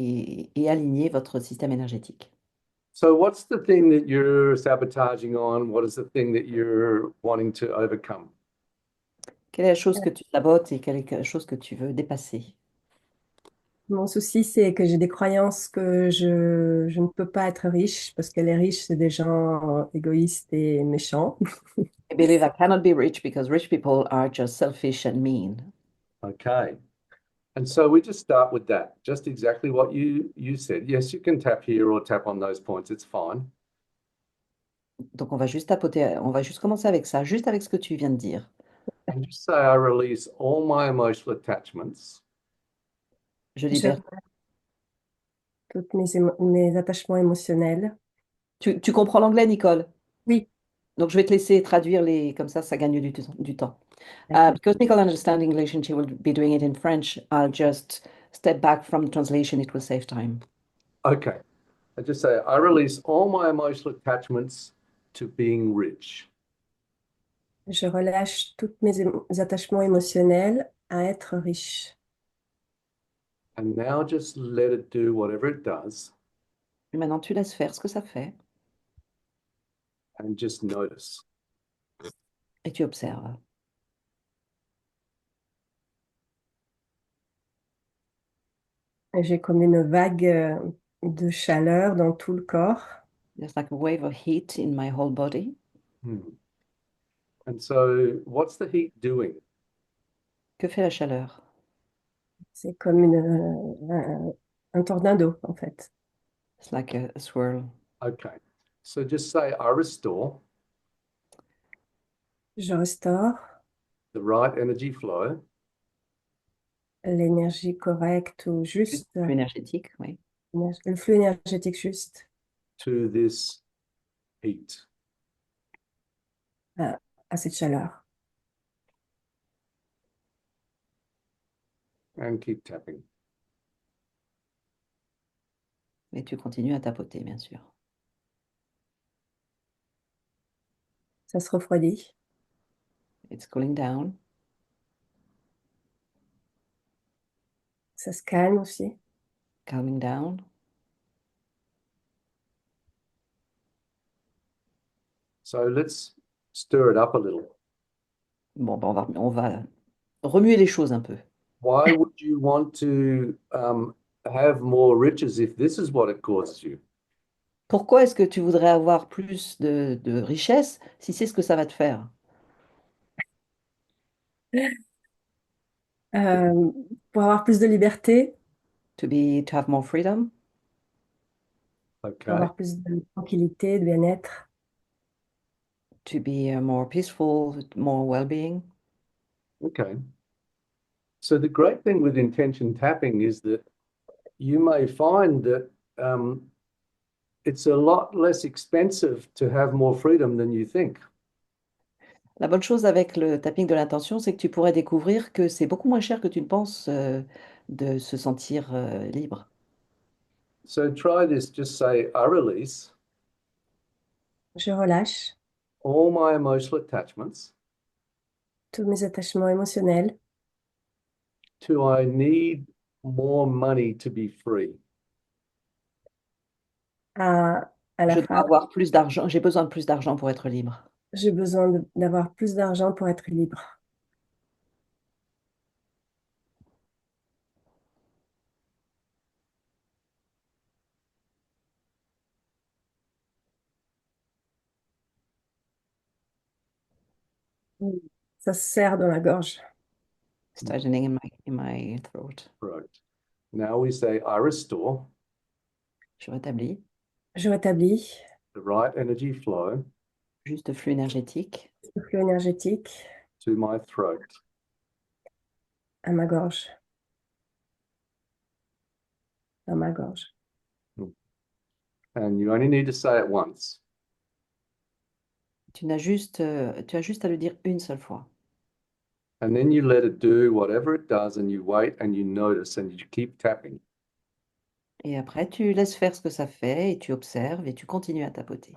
et aligner votre système énergétique. So what's the thing that you're sabotaging on? What is the thing that you're wanting to overcome? Quelle est la chose que tu sabotes et quelle est la chose que tu veux dépasser? Mon souci, c'est que j'ai des croyances que je ne peux pas être riche parce que les riches, c'est des gens égoïstes et méchants. I believe I cannot be rich because rich people are just selfish and mean. Okay. And so we just start with that, just exactly what you said. Yes, you can tap here or tap on those points. It's fine. Donc on va juste tapoter, on va juste commencer avec ça, juste avec ce que tu viens de dire. And just say, I release all my emotional attachments Je Je libère. tous mes attachements émotionnels. Tu comprends l'anglais, Nicole? Oui, Donc je vais te laisser traduire comme ça gagne du temps. d'accord. Because Nicole understands English and she will be doing it in French, I'll just step back from the translation. It will save time. Okay. I just say, I release all my emotional attachments to being rich. Je relâche tous mes attachements émotionnels à être riche. And now just let it do whatever it does Et maintenant, tu laisses faire ce que ça fait and just notice. et tu observes. Et j'ai comme une vague de chaleur dans tout le corps. There's like a wave of heat in my whole body. Hmm. And so what's the heat doing? Que fait la chaleur? C'est comme un tornado, en fait. It's like a swirl. Okay. So just say, I restore Je restaure the right energy flow l'énergie correcte ou juste, Plus énergétique, oui. le flux énergétique juste to this heat. à cette chaleur. And keep tapping. Et tu continues à tapoter, bien sûr. Ça se refroidit. It's cooling down. Ça se calme aussi. Calming down. So let's stir it up a little. Bon, ben, on va remuer les choses un peu. Why would you want to have more riches if this is what it causes you? Pourquoi est-ce que tu voudrais avoir plus de richesse si c'est ce que ça va te faire? Euh, pour avoir plus de liberté, To have more freedom, pour Okay. avoir plus de tranquillité, de bien-être. to be more peaceful, more well-being. Okay. So the great thing with intention tapping is that you may find that it's a lot less expensive to have more freedom than you think. La bonne chose avec le tapping de l'intention, c'est que tu pourrais découvrir que c'est beaucoup moins cher que tu ne penses de se sentir libre. So try this. Just say, I release Je relâche all my emotional attachments tous mes attachements émotionnels, to I need more money to be free. à la Je dois phrase avoir plus d'argent, j'ai besoin de plus d'argent pour être libre. j'ai besoin d'avoir plus d'argent pour être libre. Ça se serre dans la gorge. It's tightening in my throat. Right. Now we say I restore Je rétablis, Je rétablis the right energy flow juste flux énergétique le flux énergétique to my throat. à ma gorge. Dans ma gorge. And you only need to say it once. Tu as juste à le dire une seule fois. And then you let it do whatever it does, and you wait and you notice and you keep tapping. Et après, tu laisses faire ce que ça fait et tu observes et tu continues à tapoter.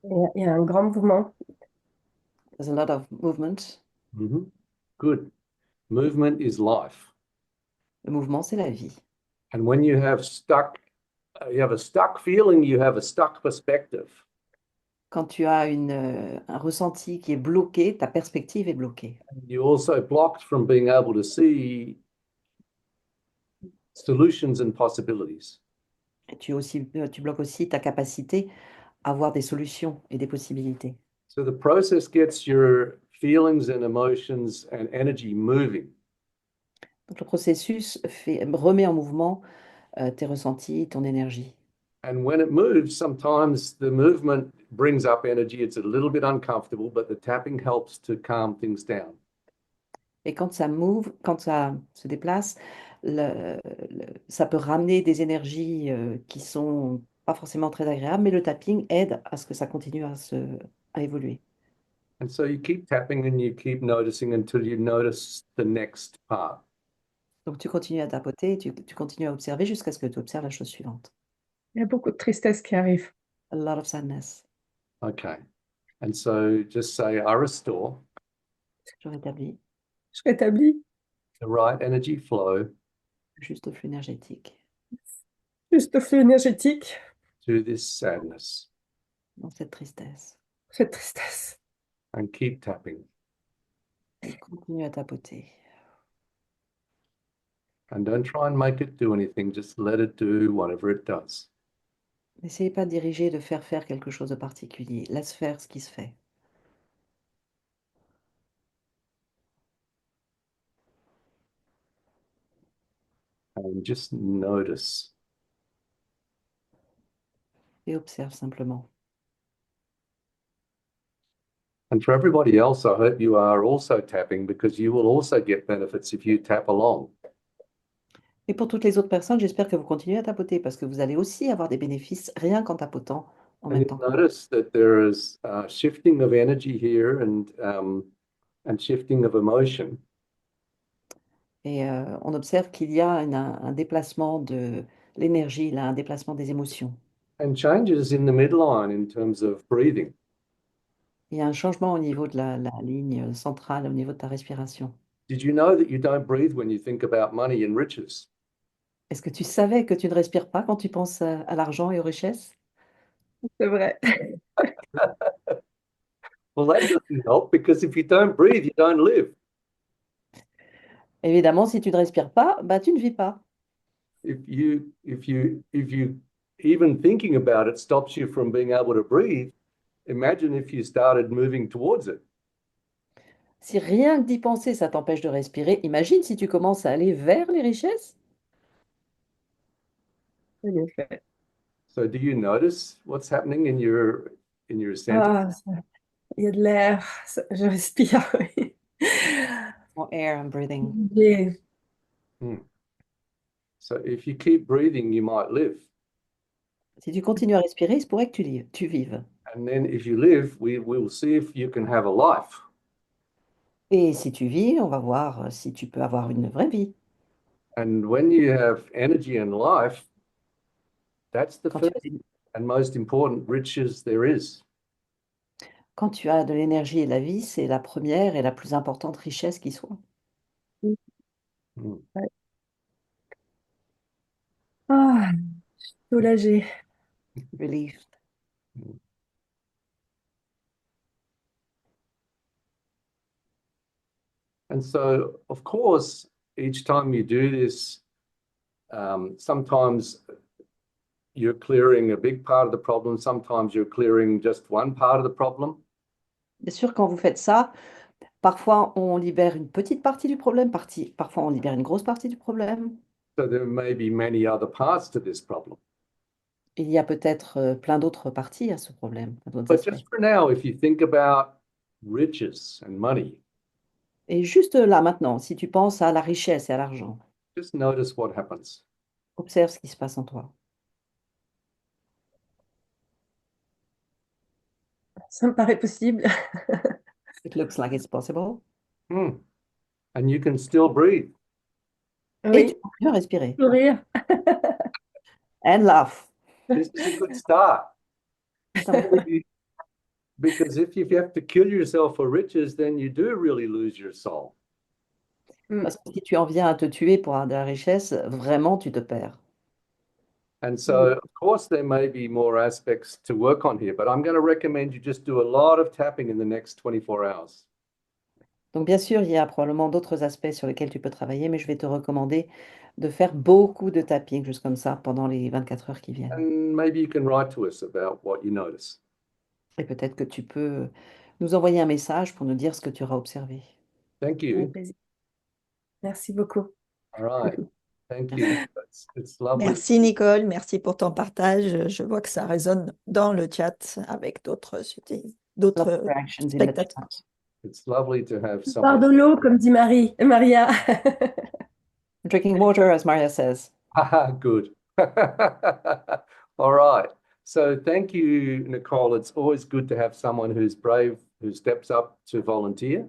Il y a un grand mouvement. There's a lot of movement. Mm-hmm. Good. Movement is life. Le mouvement, c'est la vie. And when you have you have a stuck feeling, you have a stuck perspective. Quand tu as un ressenti qui est bloqué, ta perspective est bloquée. You're also blocked from being able to see solutions and possibilities. Et tu bloques aussi ta capacité à voir des solutions et des possibilités. So the process gets your feelings and emotions and energy moving. Donc le processus remet en mouvement tes ressentis, ton énergie. And when it moves, sometimes the movement brings up energy. It's a little bit uncomfortable, but the tapping helps to calm things down. Et quand quand ça se déplace, ça peut ramener des énergies qui sont pas forcément très agréables, mais le tapping aide à ce que ça continue à évoluer. And so you keep tapping and you keep noticing until you notice the next part. Donc tu continues à tapoter, tu continues à observer jusqu'à ce que tu observes la chose suivante. Il y a beaucoup de tristesse qui arrive. A lot of sadness. Okay. And so just say, I restore Je rétablis Je rétablis the right energy flow juste le flux énergétique juste le flux énergétique, to this sadness dans cette tristesse. cette tristesse. and keep tapping. Et continue à tapoter. And don't try and make it do anything. Just let it do whatever it does. N'essayez pas de diriger, de faire quelque chose de particulier. Laisse faire ce qui se fait. And just notice. Et observe simplement. And for everybody else, I hope you are also tapping because you will also get benefits if you tap along. Et pour toutes les autres personnes, j'espère que vous continuez à tapoter parce que vous allez aussi avoir des bénéfices rien qu'en tapotant en And même you temps. notice that there is shifting of energy here and shifting of emotion. Et on observe qu'il y a un déplacement de l'énergie, là, un déplacement des émotions. And changes in the midline in terms of breathing. Il y a un changement au niveau de la ligne centrale, au niveau de ta respiration. Did you know that you don't breathe when you think about money and riches? Est-ce que tu savais que tu ne respires pas quand tu penses à l'argent et aux richesses? C'est vrai. Well, that doesn't help because if you don't breathe, you don't live. Évidemment, si tu ne respires pas, bah, tu ne vis pas. If you even thinking about it stops you from being able to breathe, imagine if you started moving towards it. Si rien que d'y penser, ça t'empêche de respirer, imagine si tu commences à aller vers les richesses. En effet. So do you notice what's happening in your center? Ah, il y a de l'air, je respire. Oui. More air, I'm breathing. Et So if you keep breathing, you might live. Si tu continues à respirer, il se pourrait que tu vives. And then if you live, we will see if you can have a life. Et si tu vis, on va voir si tu peux avoir une vraie vie. And when you have energy in life, that's the Quand tu first as, and most important riches there is. quand tu as de l'énergie et de la vie, c'est la première et la plus importante richesse qui soit. Mm. Ouais. Ah, soulagée. Relief. And so, of course, each time you do this, sometimes you're clearing a big part of the problem, sometimes you're clearing just one part of the problem. Bien sûr, quand vous faites ça, parfois on libère une petite partie du problème, parfois on libère une grosse partie du problème. So there may be many other parts to this problem. Il y a peut-être plein d'autres parties à ce problème, plein d'autres But aspects. just for now, if you think about riches and money, Et juste là, maintenant, si tu penses à la richesse et à l'argent, just notice what happens. observe ce qui se passe en toi. Ça me paraît possible. It looks like it's possible. Hmm. And you can still breathe. Et tu Oui, peux respirer. sourire. And laugh. This is a good start. C'est un bon début. Because if you have to kill yourself for riches, then you do really lose your soul. Mm. Parce que si tu en viens à te tuer pour avoir de la richesse, vraiment, tu te perds. And so, of course, there may be more aspects to work on here, but I'm going to recommend you just do a lot of tapping in the next 24 hours. Donc, bien sûr, il y a probablement d'autres aspects sur lesquels tu peux travailler, mais je vais te recommander de faire beaucoup de tapping, juste comme ça, pendant les 24 heures qui viennent. And maybe you can write to us about what you notice. Et peut-être que tu peux nous envoyer un message pour nous dire ce que tu auras observé. Thank Avec you. plaisir. Merci beaucoup. All right. Thank you. It's lovely. Merci Nicole, merci pour ton partage. Je vois que ça résonne dans le chat avec d'autres Lots of reactions in the spectateurs. chat. It's lovely to have Boire someone. de l'eau, comme dit Maria. Drinking water, as Maria says. Good. All right. So thank you, Nicole. It's always good to have someone who's brave, who steps up to volunteer.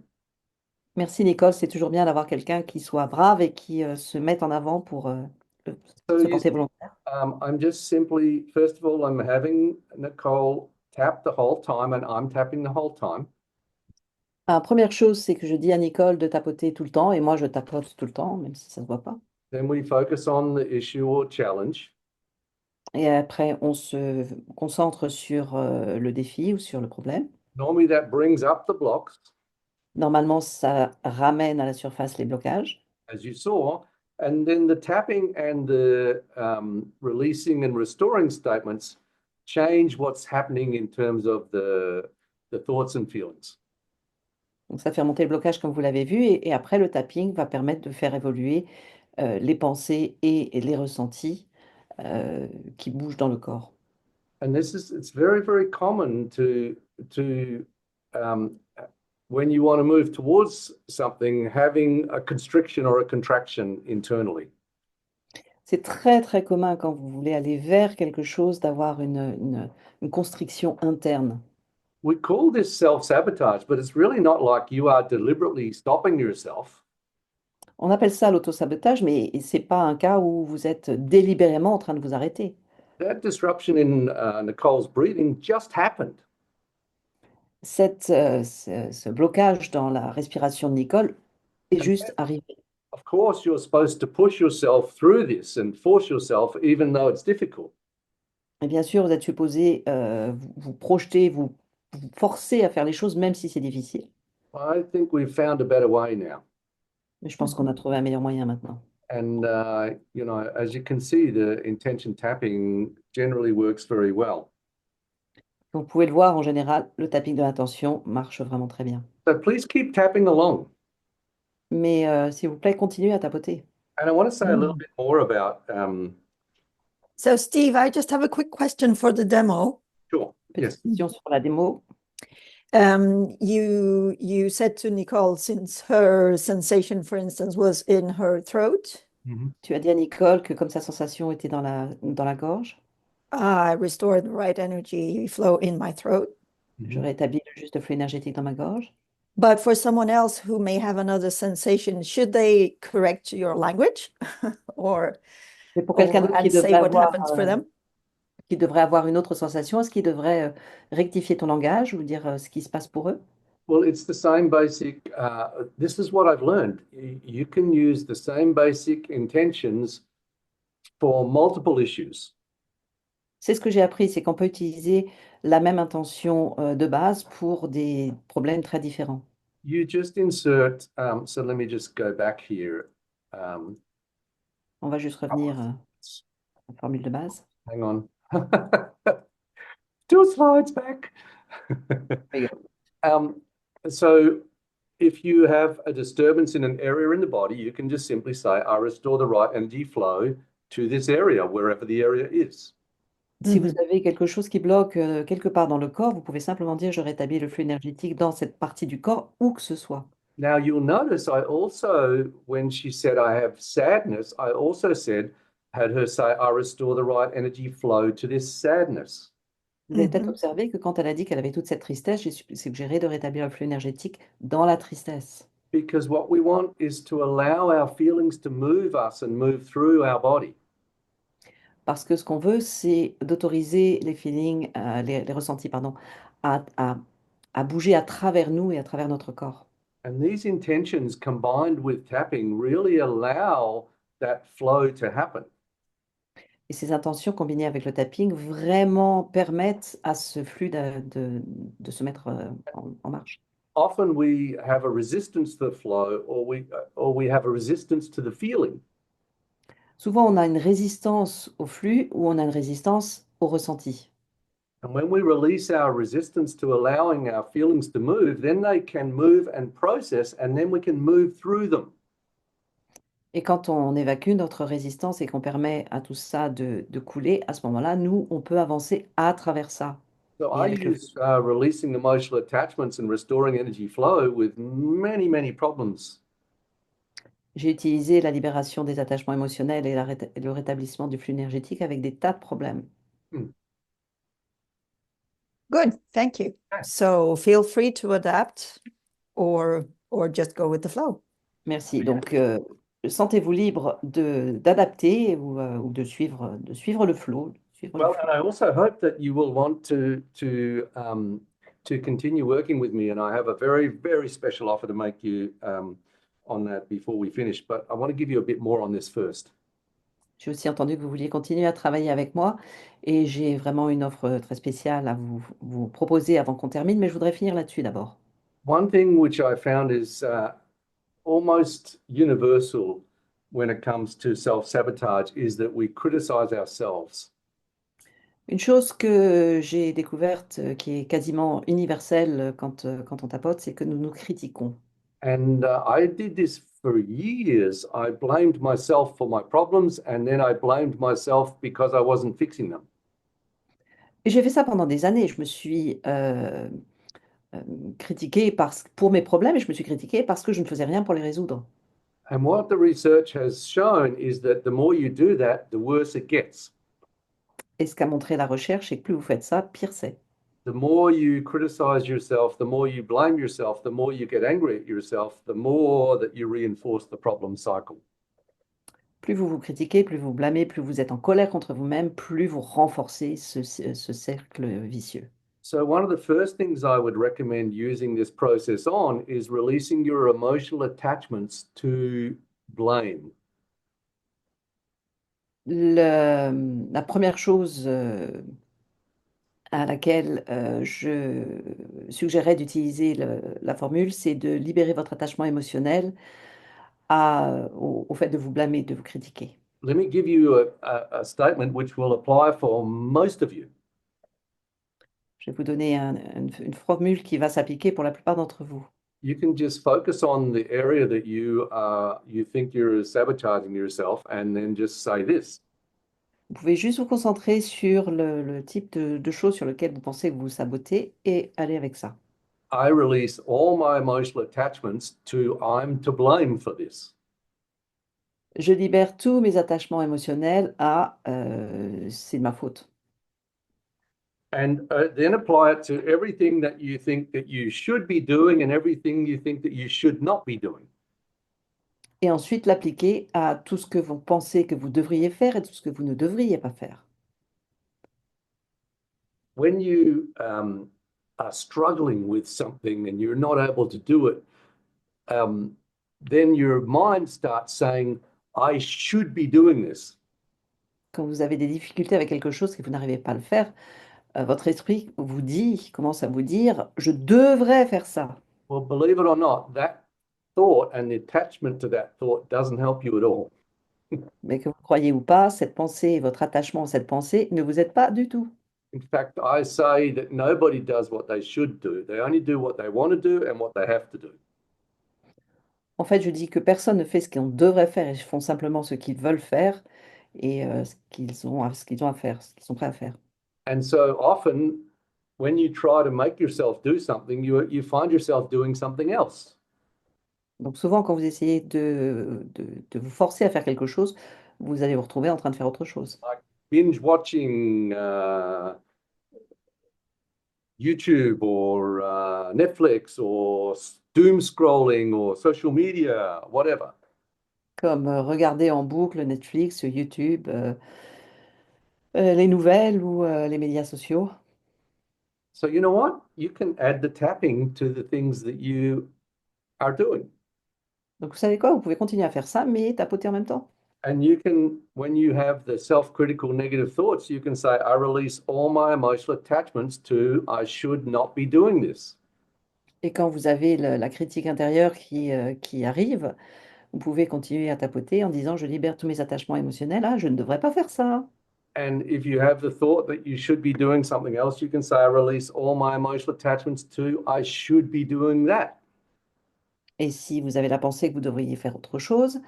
Merci Nicole, c'est toujours bien d'avoir quelqu'un qui soit brave et qui se mette en avant pour So se you, porter volontaire. I'm just simply, first of all, I'm having Nicole tap the whole time and I'm tapping the whole time. Première chose, c'est que je dis à Nicole de tapoter tout le temps et moi je tapote tout le temps, même si ça ne se voit pas. Then we focus on the issue or challenge. Et après, on se concentre sur le défi ou sur le problème. Normally that brings up the blocks, Normalement, ça ramène à la surface les blocages. as you saw. And then the tapping and the releasing and restoring statements change what's happening in terms of the thoughts and feelings. Donc ça fait remonter le blocage comme vous l'avez vu et après le tapping va permettre de faire évoluer les pensées et les ressentis qui bougent dans le corps. And it's very, very common to when you want to move towards something, having a constriction or a contraction internally. C'est très très commun quand vous voulez aller vers quelque chose d'avoir une constriction interne. We call this self-sabotage, but it's really not like you are deliberately stopping yourself. On appelle ça l'autosabotage, mais ce n'est pas un cas où vous êtes délibérément en train de vous arrêter. That disruption in Nicole's breathing just happened. Ce blocage dans la respiration de Nicole est juste arrivé. Of course, you're supposed to push yourself through this and force yourself, even though it's difficult. Et bien sûr, vous êtes supposé vous projeter, vous forcer à faire les choses, même si c'est difficile. I think we've found a better way now. Mais je pense qu'on a trouvé un meilleur moyen maintenant. And, you know, as you can see, the intention tapping generally works very well. Vous pouvez le voir, en général, le tapping de l'intention marche vraiment très bien. So please keep tapping along. Mais s'il vous plaît, continuez à tapoter. And I want to say a little bit more about, So Steve, I just have a quick question for the demo. sure, yes. Petite question sur la démo. You said to Nicole, since her sensation, for instance, was in her throat, Tu as dit à Nicole que comme sa sensation était dans la gorge, I restored the right energy flow in my throat. je rétablis le juste flux énergétique dans ma gorge. But for someone else who may have another sensation, should they correct your language or, Mais pour quelqu'un d'autre and say what happens for them? qui devrait avoir une autre sensation, est-ce qu'il devrait rectifier ton langage ou dire ce qui se passe pour eux? Well, it's the same basic, this is what I've learned. You can use the same basic intentions for multiple issues. C'est ce que j'ai appris, c'est qu'on peut utiliser la même intention de base pour des problèmes très différents. You just insert, so let me just go back here. On va juste revenir à la formule de base. Hang on. 2 slides back. Oui. So if you have a disturbance in an area in the body, you can just simply say, I restore the right energy flow to this area, wherever the area is. Si vous avez quelque chose qui bloque quelque part dans le corps, vous pouvez simplement dire je rétablis le flux énergétique dans cette partie du corps, où que ce soit. Now you'll notice I also, when she said I have sadness, I also had her say, I restore the right energy flow to this sadness. Vous avez peut-être observé que quand elle a dit qu'elle avait toute cette tristesse, j'ai suggéré de rétablir le flux énergétique dans la tristesse. Because what we want is to allow our feelings to move us and move through our body. Parce que ce qu'on veut, c'est d'autoriser les feelings, les ressentis, pardon, à, à, à bouger à travers nous et à travers notre corps. And these intentions combined with tapping really allow that flow to happen. Et ces intentions combinées avec le tapping vraiment permettent à ce flux de se mettre en marche. Often we have a resistance to the flow or we have a resistance to the feeling. Souvent, on a une résistance au flux ou on a une résistance au ressenti. And when we release our resistance to allowing our feelings to move, then they can move and process, and then we can move through them. Et quand on évacue notre résistance et qu'on permet à tout ça de couler, à ce moment-là, nous, on peut avancer à travers ça. So Et I avec le use releasing emotional attachments and restoring energy flow with many, many problems. J'ai utilisé la libération des attachements émotionnels et le rétablissement du flux énergétique avec des tas de problèmes. Good, thank you. So feel free to adapt or just go with the flow. Merci. Donc, sentez-vous libre d'adapter ou de suivre le flow. Well, and I also hope that you will want to continue working with me. And I have a very, very special offer to make you on that before we finish. But I want to give you a bit more on this first. J'ai aussi entendu que vous vouliez continuer à travailler avec moi et j'ai vraiment une offre très spéciale à vous proposer avant qu'on termine, mais je voudrais finir là-dessus d'abord. One thing which I found is almost universal when it comes to self-sabotage is that we criticize ourselves. Une chose que j'ai découverte qui est quasiment universelle quand on tapote, c'est que nous nous critiquons. And I did this for years. I blamed myself for my problems, and then I blamed myself because I wasn't fixing them. Et j'ai fait ça pendant des années. Je me suis critiquée pour mes problèmes et je me suis critiquée parce que je ne faisais rien pour les résoudre. And what the research has shown is that the more you do that, the worse it gets. Et ce qu'a montré la recherche, c'est que plus vous faites ça, pire c'est. The more you criticize yourself, the more you blame yourself, the more you get angry at yourself, the more that you reinforce the problem cycle. Plus vous vous critiquez, plus vous blâmez, plus vous êtes en colère contre vous-même, plus vous renforcez ce cercle vicieux. So one of the first things I would recommend using this process on is releasing your emotional attachments to blame. La première chose à laquelle je suggérerais d'utiliser la formule, c'est de libérer votre attachement émotionnel au fait de vous blâmer, de vous critiquer. Let me give you a statement which will apply for most of you. Je vais vous donner une formule qui va s'appliquer pour la plupart d'entre vous. You can just focus on the area that you think you're sabotaging yourself and then just say this. Vous pouvez juste vous concentrer sur le type de choses sur lesquelles vous pensez que vous vous sabotez et aller avec ça. I release all my emotional attachments to I'm to blame for this. Je libère tous mes attachements émotionnels à c'est de ma faute. And then apply it to everything that you think that you should be doing and everything you think that you should not be doing. Et ensuite l'appliquer à tout ce que vous pensez que vous devriez faire et tout ce que vous ne devriez pas faire. When you are struggling with something and you're not able to do it, then your mind starts saying, I should be doing this. Quand vous avez des difficultés avec quelque chose et que vous n'arrivez pas à le faire, votre esprit vous dit, commence à vous dire, je devrais faire ça. Well, believe it or not, that thought and the attachment to that thought doesn't help you at all. Mais que vous croyez ou pas, cette pensée, votre attachement à cette pensée ne vous aide pas du tout. In fact, I say that nobody does what they should do. They only do what they want to do and what they have to do. En fait, je dis que personne ne fait ce qu'on devrait faire, ils font simplement ce qu'ils veulent faire et ce qu'ils ont à faire, ce qu'ils sont prêts à faire. And so often, when you try to make yourself do something, you find yourself doing something else. Donc souvent, quand vous essayez de vous forcer à faire quelque chose, vous allez vous retrouver en train de faire autre chose. Binge watching YouTube or Netflix or doom scrolling or social media, whatever. Comme regarder en boucle Netflix, YouTube, les nouvelles ou les médias sociaux. So you know what? You can add the tapping to the things that you are doing. Donc vous savez quoi? Vous pouvez continuer à faire ça, mais tapoter en même temps. And you can, when you have the self-critical negative thoughts, you can say, I release all my emotional attachments to, I should not be doing this. Et quand vous avez la critique intérieure qui arrive, vous pouvez continuer à tapoter en disant, je libère tous mes attachements émotionnels. Ah, je ne devrais pas faire ça. And if you have the thought that you should be doing something else, you can say, I release all my emotional attachments to, I should be doing that. Et si vous avez la pensée que vous devriez faire autre chose,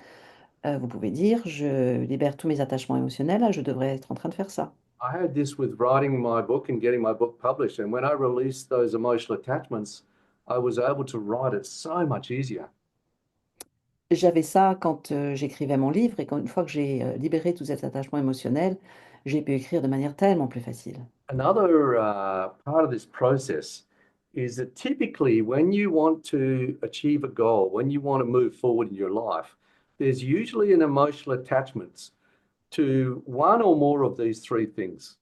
vous pouvez dire, je libère tous mes attachements émotionnels. Ah, je devrais être en train de faire ça. I had this with writing my book and getting my book published. And when I released those emotional attachments, I was able to write it so much easier. J'avais ça quand j'écrivais mon livre et une fois que j'ai libéré tous ces attachements émotionnels, j'ai pu écrire de manière tellement plus facile. Another part of this process is that typically when you want to achieve a goal, when you want to move forward in your life, there's usually an emotional attachment to one or more of these three things.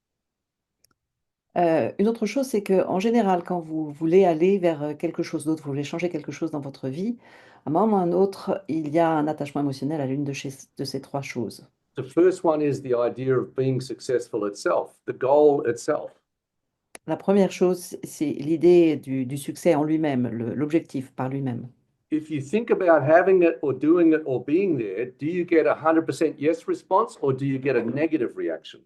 Une autre chose, c'est qu'en général, quand vous voulez aller vers quelque chose d'autre, vous voulez changer quelque chose dans votre vie, à un moment ou à un autre, il y a un attachement émotionnel à l'une de ces trois choses. The first one is the idea of being successful itself, the goal itself. La première chose, c'est l'idée du succès en lui-même, l'objectif par lui-même. If you think about having it or doing it or being there, do you get a 100% yes response or do you get a negative reaction?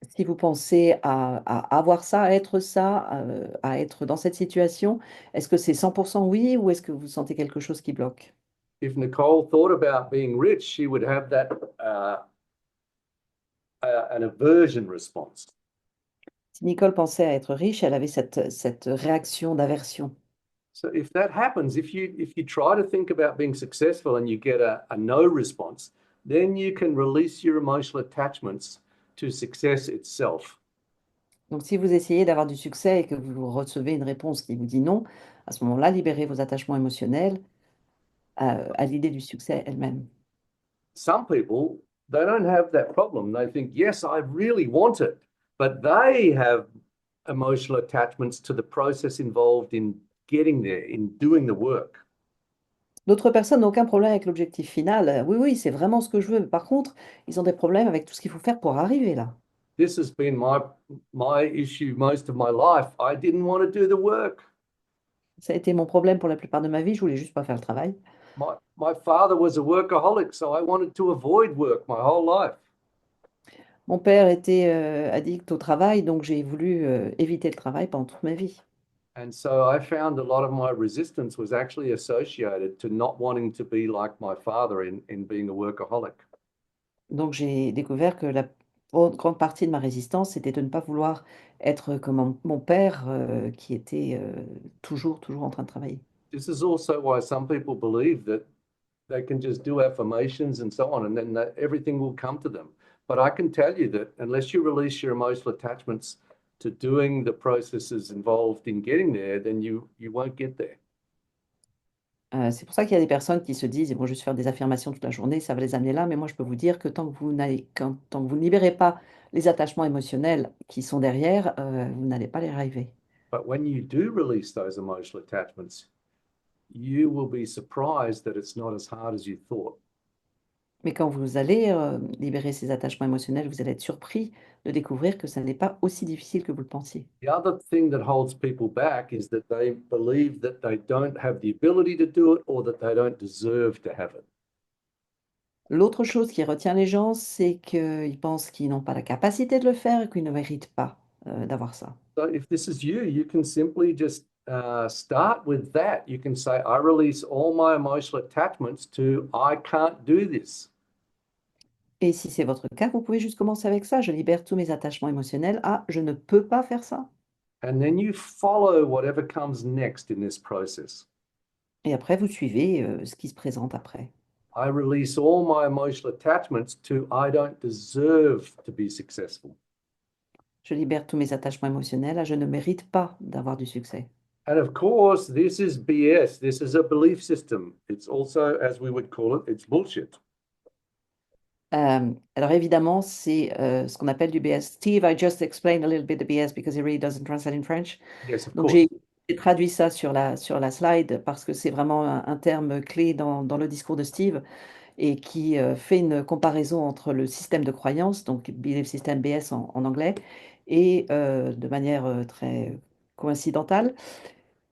Si vous pensez à avoir ça, à être dans cette situation, est-ce que c'est 100% oui ou est-ce que vous sentez quelque chose qui bloque? If Nicole thought about being rich, she would have that an aversion response. Si Nicole pensait à être riche, elle avait cette réaction d'aversion. So if that happens, if you try to think about being successful and you get a no response, then you can release your emotional attachments to success itself. Donc, si vous essayez d'avoir du succès et que vous recevez une réponse qui vous dit non, à ce moment-là, libérez vos attachements émotionnels à l'idée du succès elle-même. Some people, they don't have that problem. They think, yes, I really want it, but they have emotional attachments to the process involved in getting there, in doing the work. D'autres personnes n'ont aucun problème avec l'objectif final. Oui, oui, c'est vraiment ce que je veux. Mais par contre, ils ont des problèmes avec tout ce qu'il faut faire pour arriver là. This has been my issue most of my life. I didn't want to do the work. Ça a été mon problème pour la plupart de ma vie. Je voulais juste pas faire le travail. My father was a workaholic, so I wanted to avoid work my whole life. Mon père était addict au travail, donc j'ai voulu éviter le travail pendant toute ma vie. And so I found a lot of my resistance was actually associated to not wanting to be like my father in being a workaholic. Donc j'ai découvert que la grande partie de ma résistance, c'était de ne pas vouloir être comme mon père qui était toujours en train de travailler. This is also why some people believe that they can just do affirmations and so on, and then everything will come to them. But I can tell you that unless you release your emotional attachments to doing the processes involved in getting there, then you won't get there. C'est pour ça qu'il y a des personnes qui se disent, ils vont juste faire des affirmations toute la journée, ça va les amener là. Mais moi, je peux vous dire que tant que vous ne libérez pas les attachements émotionnels qui sont derrière, vous n'allez pas y arriver. But when you do release those emotional attachments, you will be surprised that it's not as hard as you thought. Mais quand vous allez libérer ces attachements émotionnels, vous allez être surpris de découvrir que ça n'est pas aussi difficile que vous le pensiez. The other thing that holds people back is that they believe that they don't have the ability to do it or that they don't deserve to have it. L'autre chose qui retient les gens, c'est qu'ils pensent qu'ils n'ont pas la capacité de le faire et qu'ils ne méritent pas d'avoir ça. So if this is you, you can simply just start with that. You can say, I release all my emotional attachments to I can't do this. Et si c'est votre cas, vous pouvez juste commencer avec ça. Je libère tous mes attachements émotionnels à je ne peux pas faire ça. And then you follow whatever comes next in this process. Et après, vous suivez ce qui se présente après. I release all my emotional attachments to I don't deserve to be successful. Je libère tous mes attachements émotionnels à je ne mérite pas d'avoir du succès. And of course, this is BS. This is a belief system. It's also, as we would call it, it's bullshit. Alors évidemment, c'est ce qu'on appelle du BS. Steve, I just explained a little bit the BS because it really doesn't translate in French. Yes, of Donc course. j'ai traduit ça sur la slide parce que c'est vraiment un terme clé dans le discours de Steve et qui fait une comparaison entre le système de croyance, donc belief system BS en anglais, et de manière très coïncidentale,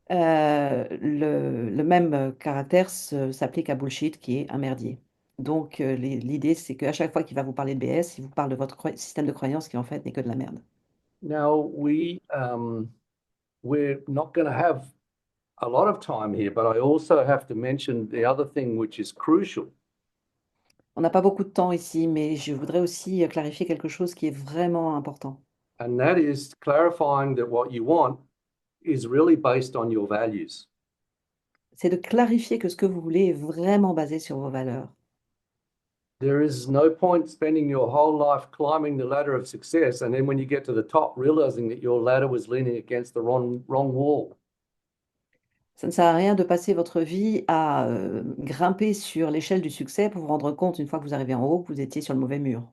le même caractère s'applique à bullshit qui est un merdier. Donc l'idée c'est qu'à chaque fois qu'il va vous parler de BS, il vous parle de votre système de croyance qui en fait n'est que de la merde. Now, we're not going to have a lot of time here, but I also have to mention the other thing which is crucial. On n'a pas beaucoup de temps ici, mais je voudrais aussi clarifier quelque chose qui est vraiment important. And that is clarifying that what you want is really based on your values. C'est de clarifier que ce que vous voulez est vraiment basé sur vos valeurs. There is no point spending your whole life climbing the ladder of success and then when you get to the top, realizing that your ladder was leaning against the wrong wall. Ça ne sert à rien de passer votre vie à grimper sur l'échelle du succès pour vous rendre compte, une fois que vous arrivez en haut, que vous étiez sur le mauvais mur.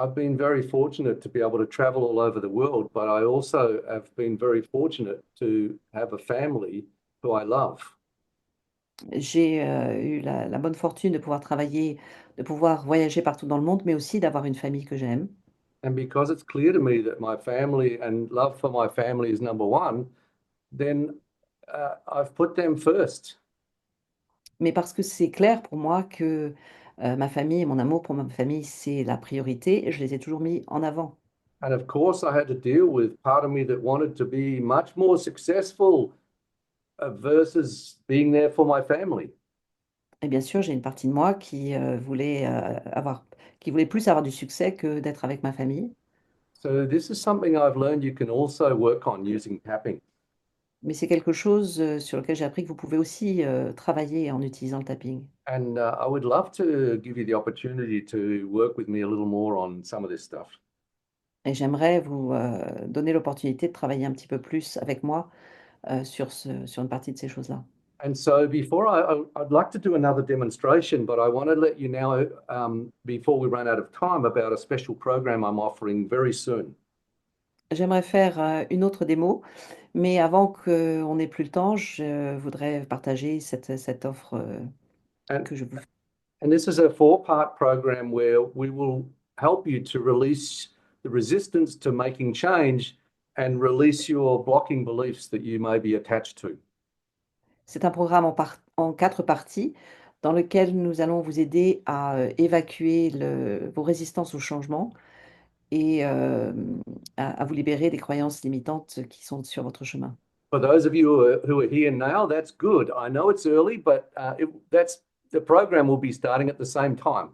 I've been very fortunate to be able to travel all over the world, but I also have been very fortunate to have a family who I love. J'ai eu la bonne fortune de pouvoir travailler, de pouvoir voyager partout dans le monde, mais aussi d'avoir une famille que j'aime. And because it's clear to me that my family and love for my family is number one, then I've put them first. Mais parce que c'est clair pour moi que ma famille et mon amour pour ma famille, c'est la priorité, je les ai toujours mis en avant. And of course, I had to deal with part of me that wanted to be much more successful versus being there for my family. Et bien sûr, j'ai une partie de moi qui qui voulait plus avoir du succès que d'être avec ma famille. So this is something I've learned you can also work on using tapping. Mais c'est quelque chose sur lequel j'ai appris que vous pouvez aussi travailler en utilisant le tapping. And I would love to give you the opportunity to work with me a little more on some of this stuff. Et j'aimerais vous donner l'opportunité de travailler un petit peu plus avec moi sur une partie de ces choses-là. And so before I'd like to do another demonstration, but I want to let you know, before we run out of time, about a special program I'm offering very soon. J'aimerais faire une autre démo, mais avant qu'on n'ait plus le temps, je voudrais partager cette offre And, que je vous fais. and this is a 4-part program where we will help you to release the resistance to making change and release your blocking beliefs that you may be attached to. C'est un programme en 4 parties dans lequel nous allons vous aider à évacuer vos résistances au changement et à vous libérer des croyances limitantes qui sont sur votre chemin. For those of you who are here now, that's good. I know it's early, but the program will be starting at the same time.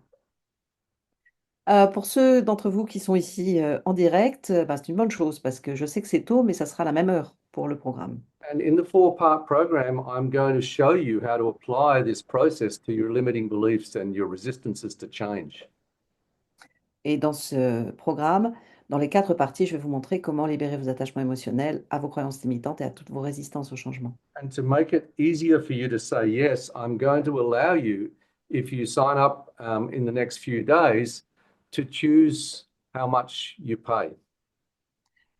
Pour ceux d'entre vous qui sont ici en direct, c'est une bonne chose parce que je sais que c'est tôt, mais ça sera à la même heure pour le programme. And in the 4-part program, I'm going to show you how to apply this process to your limiting beliefs and your resistances to change. Et dans ce programme, Dans les 4 parties, je vais vous montrer comment libérer vos attachements émotionnels à vos croyances limitantes et à toutes vos résistances au changement. And to make it easier for you to say yes, I'm going to allow you, if you sign up in the next few days, to choose how much you pay.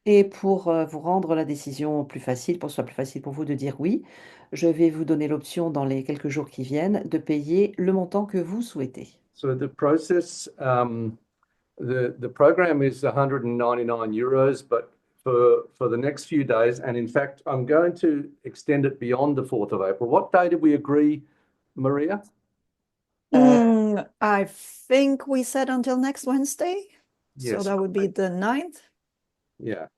Et pour vous rendre la décision plus facile, pour que ce soit plus facile pour vous de dire oui, je vais vous donner l'option dans les quelques jours qui viennent de payer le montant que vous souhaitez. So the process, the program is 199 euros, but for the next few days, and in fact, I'm going to extend it beyond the 4th of April. What day did we agree, Maria? I think we said until next Wednesday. So Yes. that would be the 9th. Yeah.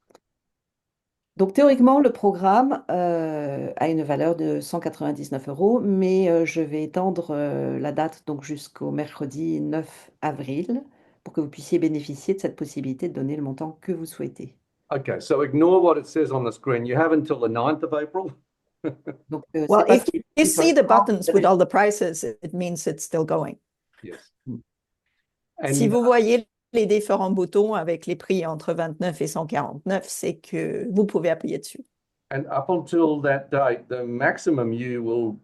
Donc théoriquement, le programme a une valeur de 199 €, mais je vais étendre la date donc jusqu'au mercredi 9 avril pour que vous puissiez bénéficier de cette possibilité de donner le montant que vous souhaitez. Okay, so ignore what it says on the screen. You have until the 9th of April. Donc, Well, c'est pas if ce qui you est sur see the l'écran. buttons with all the prices, it means it's still going. Yes. Si And vous voyez les différents boutons avec les prix entre 29 et 149, c'est que vous pouvez appuyer dessus. and up until that date, the maximum you will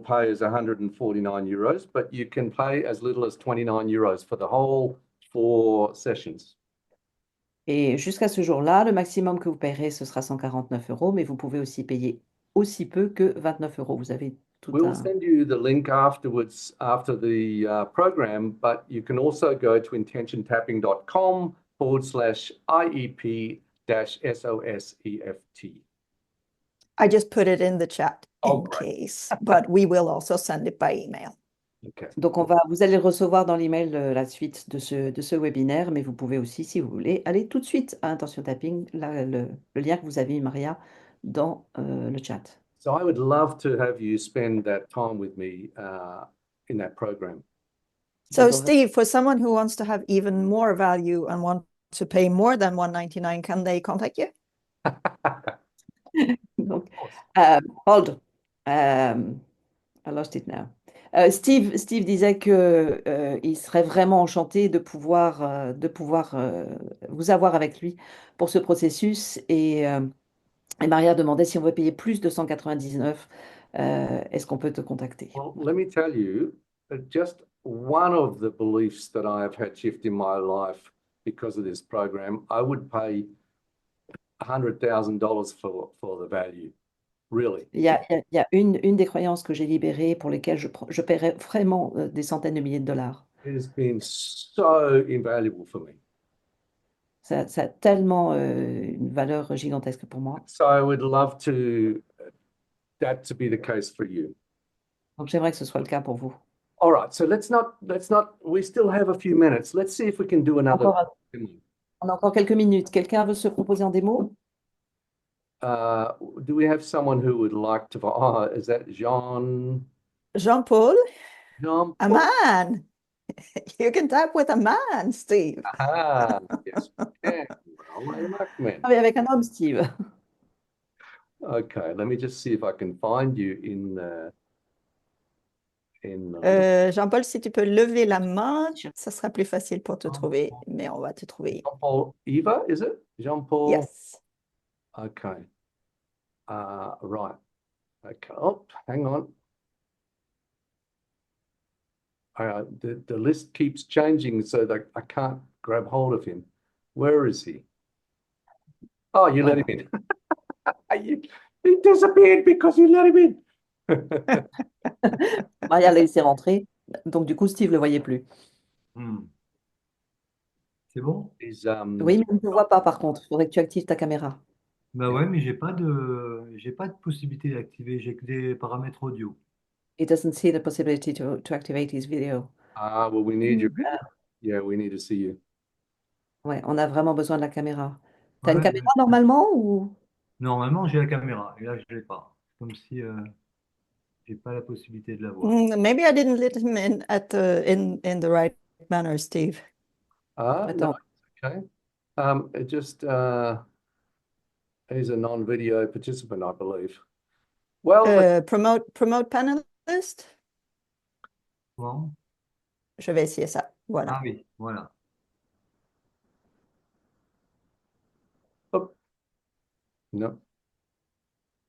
pay is 149 euros, but you can pay as little as 29 euros for the whole 4 sessions. Et jusqu'à ce jour-là, le maximum que vous paierez, ce sera 149 €, mais vous pouvez aussi payer aussi peu que 29 €. Vous avez tout We'll un... send you the link afterwards after the program, but you can also go to intentiontapping.com/IEP-SOSEFT. I just put it in the chat Oh, in great. case, but we will also send it by email. Okay. Donc, vous allez recevoir dans l'email la suite de ce webinaire, mais vous pouvez aussi, si vous voulez, aller tout de suite à Intention Tapping, le lien que vous avez mis, Maria, dans le chat. So I would love to have you spend that time with me in that program. So J'adorerais- Steve, for someone who wants to have even more value and want to pay more than 199, can they contact you? Donc, hold. I lost it now. Steve disait que il serait vraiment enchanté de pouvoir vous avoir avec lui pour ce processus. Et Maria demandait si on veut payer plus de 199, est-ce qu'on peut te contacter? Well, let me tell you, just one of the beliefs that I have had shift in my life because of this program, I would pay $100,000 for the value, really. Il y a une des croyances que j'ai libérées pour lesquelles je paierais vraiment des centaines de milliers de dollars. It has been so invaluable for me. Ça a tellement une valeur gigantesque pour moi. So I would love that to be the case for you. Donc j'aimerais que ce soit le cas pour vous. All right, so let's not, we still have a few minutes. Let's see if we can do another. On a encore quelques minutes. Quelqu'un veut se proposer en démo? Do we have someone who would like to, is that Jean-Paul, Jean? a man. You can tap with a man, Steve. Ah, yes, we can. Well, I like men. Ah oui, avec un homme, Steve. Okay, let me just see if I can find you in Jean-Paul, si tu peux lever la main, ça sera plus facile pour te trouver, mais on va te trouver. Jean-Paul Eva, is it? Jean-Paul? Yes. Okay. Right. Okay. Oh, hang on. The list keeps changing so that I can't grab hold of him. Where is he? Oh, you let him in. He disappeared because you let him in. Maria l'a laissé rentrer. Donc du coup, Steve ne le voyait plus. C'est bon? Oui, mais on ne te voit pas par contre. Il faudrait que tu actives ta caméra. Bah ouais, mais j'ai pas de possibilité d'activer, j'ai que des paramètres audio. It doesn't see the possibility to activate his video. Ah, well, we need you. Yeah, we need to see you. Ouais, on a vraiment besoin de la caméra. Tu as une Ouais, caméra normalement ou... Normalement, j'ai la caméra, et là, je l'ai pas. Comme si j'ai pas la possibilité de la voir. Maybe I didn't let him in in the right manner, Steve. No, Attends. okay. It just he's a non-video participant, I believe. Well, Promote panelist. Bon. Je vais essayer ça. Voilà. Ah oui, voilà. No.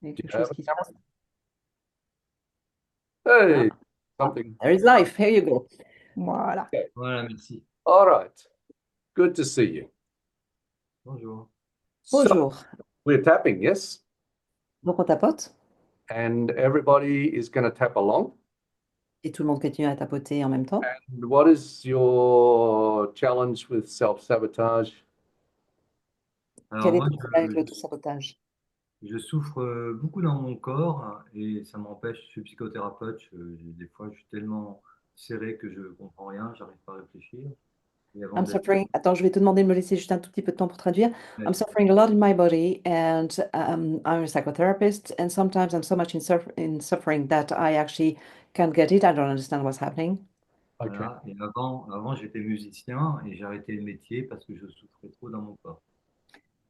Il y a Do quelque you have chose a qui se camera? passe. Hey, Ah, something. there is life. Here you go. Voilà. Voilà, merci. All right. Good to see you. Bonjour. So Bonjour. we're tapping, yes? Donc on tapote And everybody is going to tap along. et tout le monde continue à tapoter en même temps. And what is your challenge with self-sabotage? Alors Quel est moi, ton problème avec le sabotage? je souffre beaucoup dans mon corps et ça m'empêche, je suis psychothérapeute, des fois je suis tellement serré que je comprends rien, j'arrive pas à réfléchir. Et avant I'm d'être... suffering. Attends, je vais te demander de me laisser juste un tout petit peu de temps pour traduire. Ouais. I'm suffering a lot in my body, and I'm a psychotherapist, and sometimes I'm so much in suffering that I actually can't get it. I don't understand what's happening. Okay. Voilà. Et avant j'étais musicien et j'ai arrêté le métier parce que je souffrais trop dans mon corps.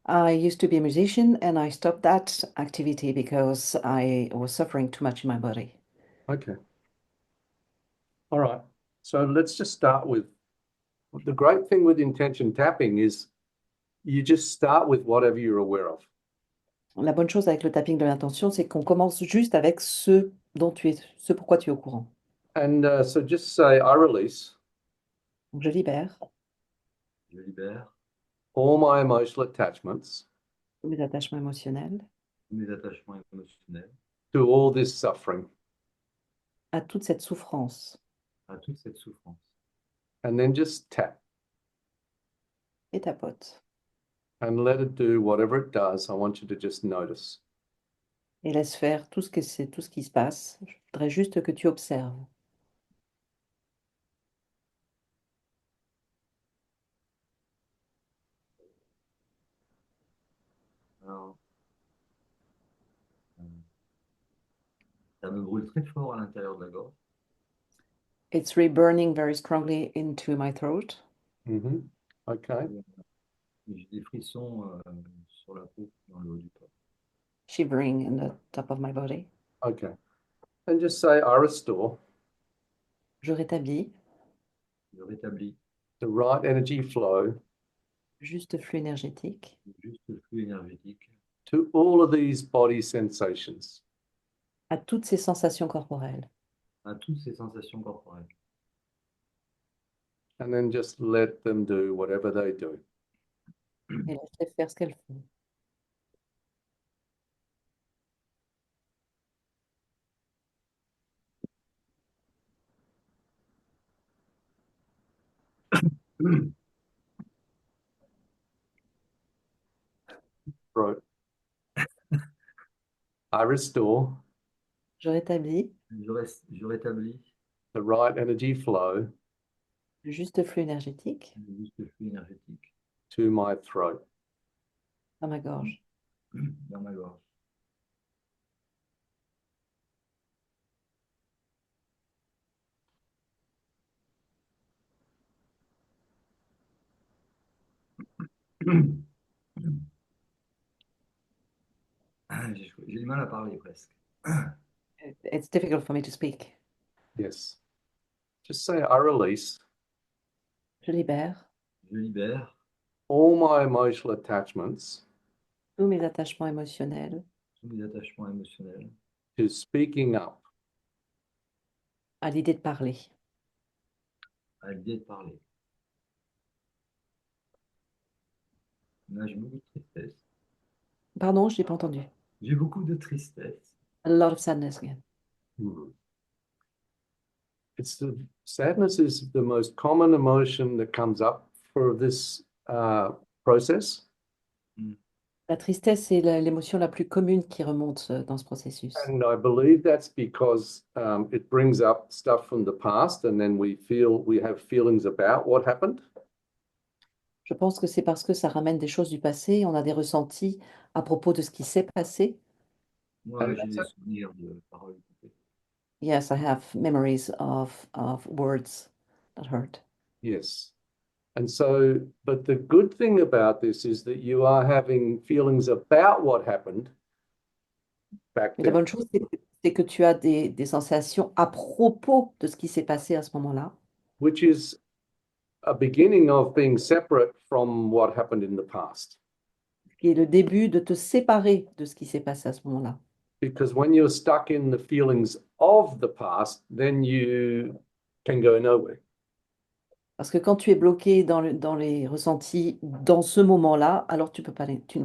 I used to be a musician, and I stopped that activity because I was suffering too much in my body. Okay. All right. So let's just start with the great thing with intention tapping is you just start with whatever you're aware of. La bonne chose avec le tapping de l'intention, c'est qu'on commence juste avec ce pourquoi tu es au courant. And so just say, I release Donc, je libère Je libère all my emotional attachments tous mes attachements émotionnels tous mes attachements émotionnels to all this suffering. à toute cette souffrance à toute cette souffrance. And then just tap et tapote. and let it do whatever it does. I want you to just notice. Et laisse faire tout ce qui se passe. Je voudrais juste que tu observes. Alors, ça me brûle très fort à l'intérieur de la gorge. It's re-burning very strongly into my throat. Mm-hmm. Okay. Et j'ai des frissons sur la peau, dans le haut du corps. Shivering in the top of my body. Okay. And just say, I restore Je rétablis Je rétablis the right energy flow le juste flux énergétique juste le flux énergétique to all of these body sensations. à toutes ces sensations corporelles. à toutes ces sensations corporelles. And then just let them do whatever they do. Et laisse-les faire ce qu'elles font. Right. I restore Je rétablis Je rétablis the right energy flow le juste flux énergétique juste le flux énergétique to my throat. dans ma gorge. dans ma gorge. J'ai du mal à parler presque. It's difficult for me to speak. Yes. Just say, I release Je libère Je libère all my emotional attachments tous mes attachements émotionnels tous mes attachements émotionnels to speaking up. à l'idée de parler. à l'idée de parler. Là, j'ai beaucoup de tristesse. Pardon, je n'ai pas entendu. J'ai beaucoup de tristesse. A lot of sadness again. Mhm. It's the sadness is the most common emotion that comes up for this process. La tristesse, c'est l'émotion la plus commune qui remonte dans ce processus. And I believe that's because it brings up stuff from the past, and then we have feelings about what happened. Je pense que c'est parce que ça ramène des choses du passé, on a des ressentis à propos de ce qui s'est passé. Moi, j'ai des souvenirs de paroles coupées. Yes, I have memories of words that hurt. Yes. And so, but the good thing about this is that you are having feelings about what happened back Mais la then, bonne chose, c'est que tu as des sensations à propos de ce qui s'est passé à ce moment-là, which is a beginning of being separate from what happened in the past. qui est le début de te séparer de ce qui s'est passé à ce moment-là. Because when you're stuck in the feelings of the past, then you can go nowhere. Parce que quand tu es bloqué dans les ressentis dans ce moment-là, alors tu ne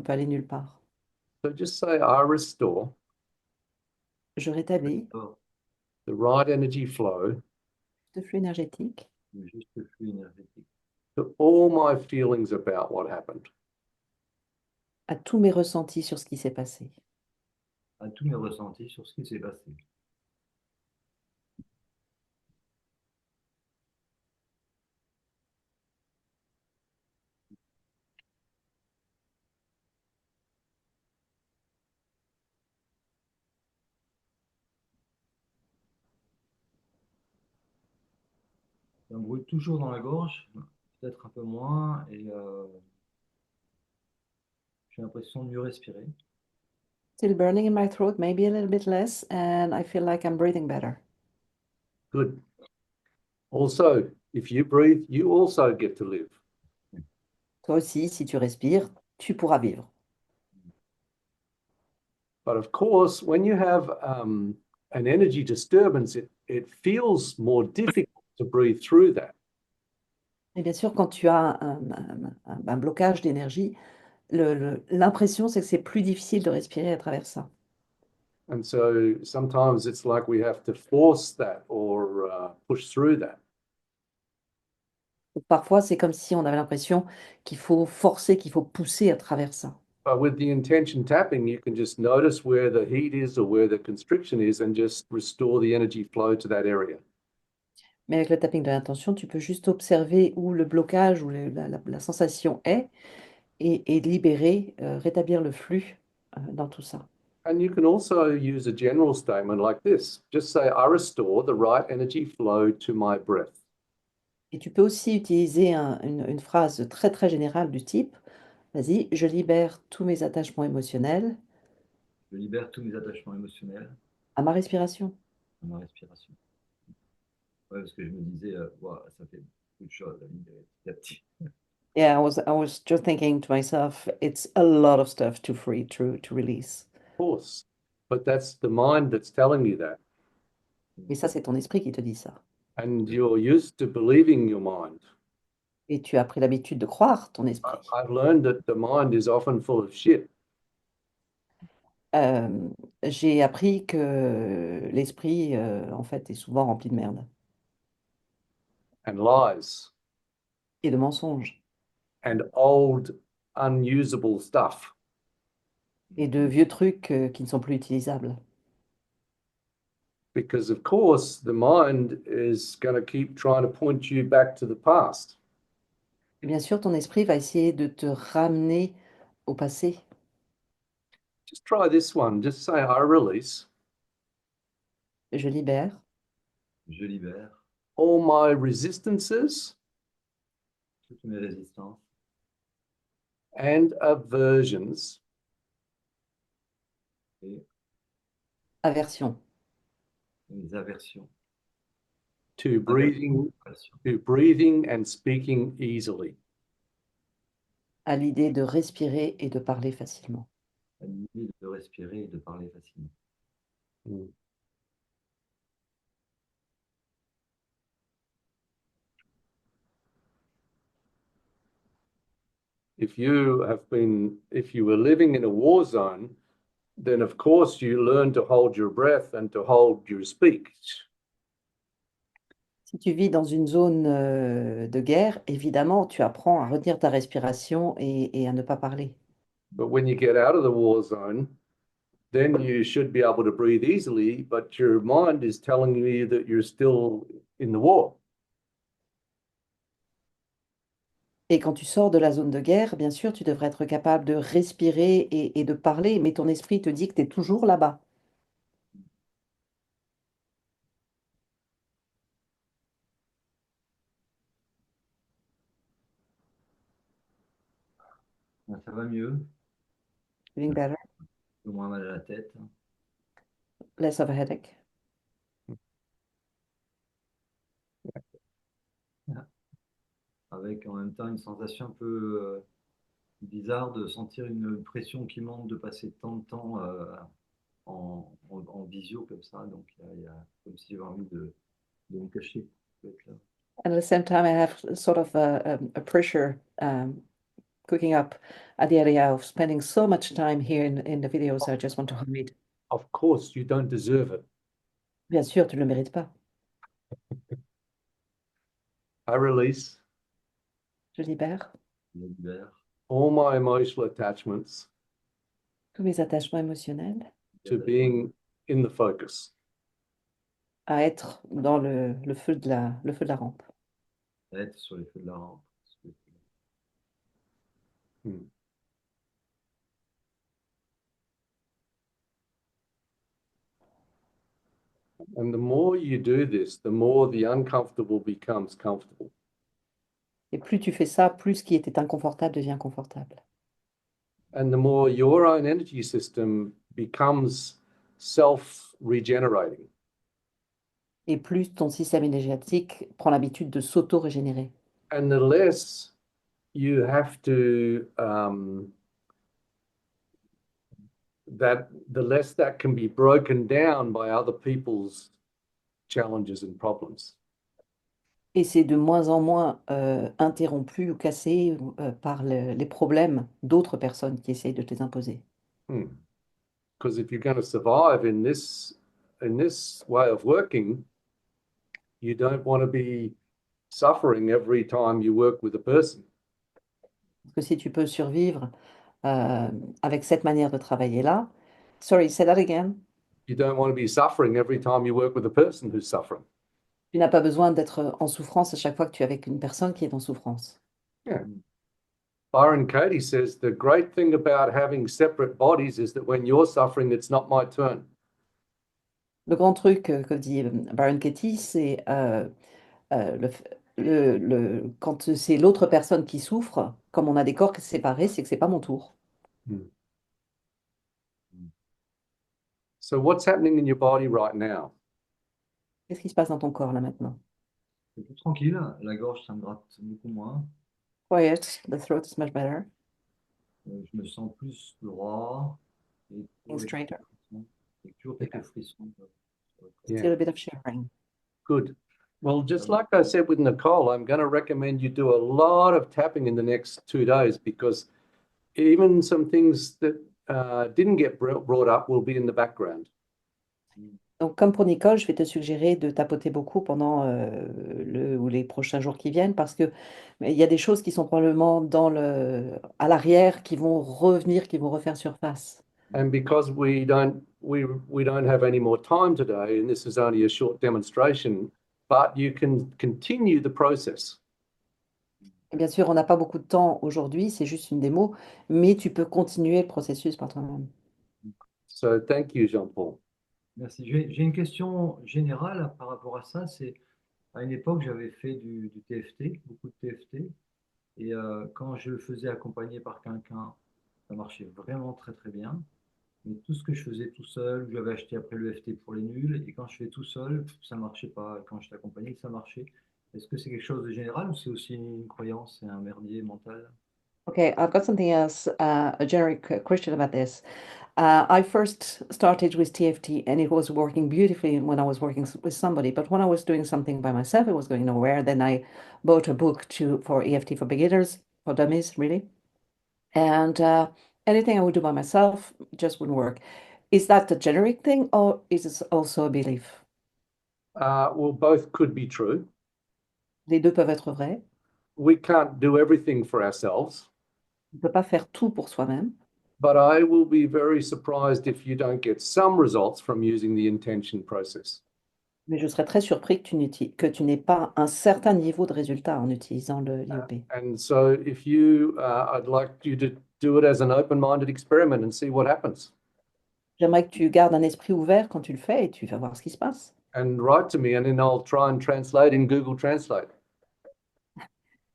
peux aller nulle part. So just say, I restore Je rétablis Alors, the right energy flow le flux énergétique le juste flux énergétique to all my feelings about what happened. à tous mes ressentis sur ce qui s'est passé. à tous mes ressentis sur ce qui s'est passé. Ça me brûle toujours dans la gorge, peut-être un peu moins, et j'ai l'impression de mieux respirer. Still burning in my throat, maybe a little bit less, and I feel like I'm breathing better. Good. Also, if you breathe, you also get to live. Toi aussi, si tu respires, tu pourras vivre. But of course, when you have an energy disturbance, it feels more difficult to breathe through that. Et bien sûr, quand tu as un blocage d'énergie, l'impression, c'est que c'est plus difficile de respirer à travers ça. And so sometimes it's like we have to force that or push through that. Parfois, c'est comme si on avait l'impression qu'il faut forcer, qu'il faut pousser à travers ça. But with the intention tapping, you can just notice where the heat is or where the constriction is and just restore the energy flow to that area. Mais avec le tapping de l'intention, tu peux juste observer où le blocage ou la sensation est et libérer, rétablir le flux dans tout ça. And you can also use a general statement like this. Just say, I restore the right energy flow to my breath. Et tu peux aussi utiliser une phrase très très générale du type, vas-y, je libère tous mes attachements émotionnels Je libère tous mes attachements émotionnels à ma respiration. à ma respiration. Ouais, parce que je me disais, wow, ça fait beaucoup de choses à libérer petit à petit. Yeah, I was just thinking to myself, it's a lot of stuff to free, to release. Of course. But that's the mind that's telling you that. Mais ça, c'est ton esprit qui te dit ça. And you're used to believing your mind. Et tu as pris l'habitude de croire ton esprit. I've learned that the mind is often full of shit. Euh, j'ai appris que l'esprit, en fait, est souvent rempli de merde And lies et de mensonges and old, unusable stuff. et de vieux trucs qui ne sont plus utilisables. Because, of course, the mind is going to keep trying to point you back to the past. Et bien sûr, ton esprit va essayer de te ramener au passé. Just try this one. Just say, I release Je libère Je libère all my resistances toutes mes résistances and aversions et aversion mes aversions. to breathing, to breathing and speaking easily. à l'idée de respirer et de parler facilement. À l'idée de respirer et de parler facilement. Mm. If you were living in a war zone, then of course you learn to hold your breath and to hold your speech. Si tu vis dans une zone de guerre, évidemment, tu apprends à retenir ta respiration et à ne pas parler. But when you get out of the war zone, then you should be able to breathe easily, but your mind is telling you that you're still in the war. Et quand tu sors de la zone de guerre, bien sûr, tu devrais être capable de respirer et de parler, mais ton esprit te dit que tu es toujours là-bas. Ça va mieux, Feeling better, un peu moins mal à la tête, less of a headache. avec en même temps une sensation un peu bizarre de sentir une pression qui monte de passer tant de temps en visio comme ça. Donc, il y a comme si j'avais envie de me cacher. D'être là. And at the same time, I have sort of a pressure cooking up at the idea of spending so much time here in the videos. I just want to hide. Of course, you don't deserve it. Bien sûr, tu ne le mérites pas. I release Je libère Je me libère. all my emotional attachments tous mes attachements émotionnels to being in the focus. à être dans le feu de la rampe. Être sur les feux de la rampe. Hmm. And the more you do this, the more the uncomfortable becomes comfortable. Et plus tu fais ça, plus ce qui était inconfortable devient confortable. And the more your own energy system becomes self-regenerating. Et plus ton système énergétique prend l'habitude de s'auto-régénérer. And the less you have to, the less that can be broken down by other people's challenges and problems. Et c'est de moins en moins interrompu ou cassé par les problèmes d'autres personnes qui essayent de te les imposer. Because if you're going to survive in this way of working, you don't want to be suffering every time you work with a person. Parce que si tu peux survivre avec cette manière de travailler-là, sorry, say that again. You don't want to be suffering every time you work with a person who's suffering. Tu n'as pas besoin d'être en souffrance à chaque fois que tu es avec une personne qui est en souffrance. Yeah. Byron Katie says the great thing about having separate bodies is that when you're suffering, it's not my turn. Le grand truc que dit Byron Katie, c'est quand c'est l'autre personne qui souffre, comme on a des corps séparés, c'est que c'est pas mon tour. So what's happening in your body right now? Qu'est-ce qui se passe dans ton corps là maintenant? C'est plus tranquille. La gorge, ça me gratte beaucoup moins. Quiet, the throat is much better. Je me sens plus droit. Et And straighter. toujours quelques frissons. Yeah. Still a bit of shivering. Good. Well, just like I said with Nicole, I'm going to recommend you do a lot of tapping in the next 2 days because even some things that didn't get brought up will be in the background. Donc, comme pour Nicole, je vais te suggérer de tapoter beaucoup pendant ou les prochains jours qui viennent parce que il y a des choses qui sont probablement à l'arrière qui vont revenir, qui vont refaire surface. And because we don't have any more time today, and this is only a short demonstration, but you can continue the process. Et bien sûr, on n'a pas beaucoup de temps aujourd'hui, c'est juste une démo, mais tu peux continuer le processus par toi-même. So thank you, Jean-Paul. Merci. J'ai une question générale par rapport à ça. C'est à une époque, j'avais fait du TFT, beaucoup de TFT. Et quand je le faisais accompagné par quelqu'un, ça marchait vraiment très très bien. Mais tout ce que je faisais tout seul, j'avais acheté après le FT pour les nuls. Et quand je fais tout seul, ça ne marchait pas. Quand j'étais accompagné, ça marchait. Est-ce que c'est quelque chose de général ou c'est aussi une croyance, c'est un merdier mental? Okay, I've got something else, a generic question about this. I first started with TFT and it was working beautifully when I was working with somebody, but when I was doing something by myself, it was going nowhere. Then I bought a book for EFT for beginners, for dummies, really. And anything I would do by myself just wouldn't work. Is that a generic thing or is it also a belief? Well, both could be true. Les deux peuvent être vrais. We can't do everything for ourselves. On ne peut pas faire tout pour soi-même. But I will be very surprised if you don't get some results from using the intention process. Mais je serais très surpris que tu n'aies pas un certain niveau de résultat en utilisant l'IOP. And so if you, I'd like you to do it as an open-minded experiment and see what happens. J'aimerais que tu gardes un esprit ouvert quand tu le fais et tu vas voir ce qui se passe. And write to me and then I'll try and translate in Google Translate.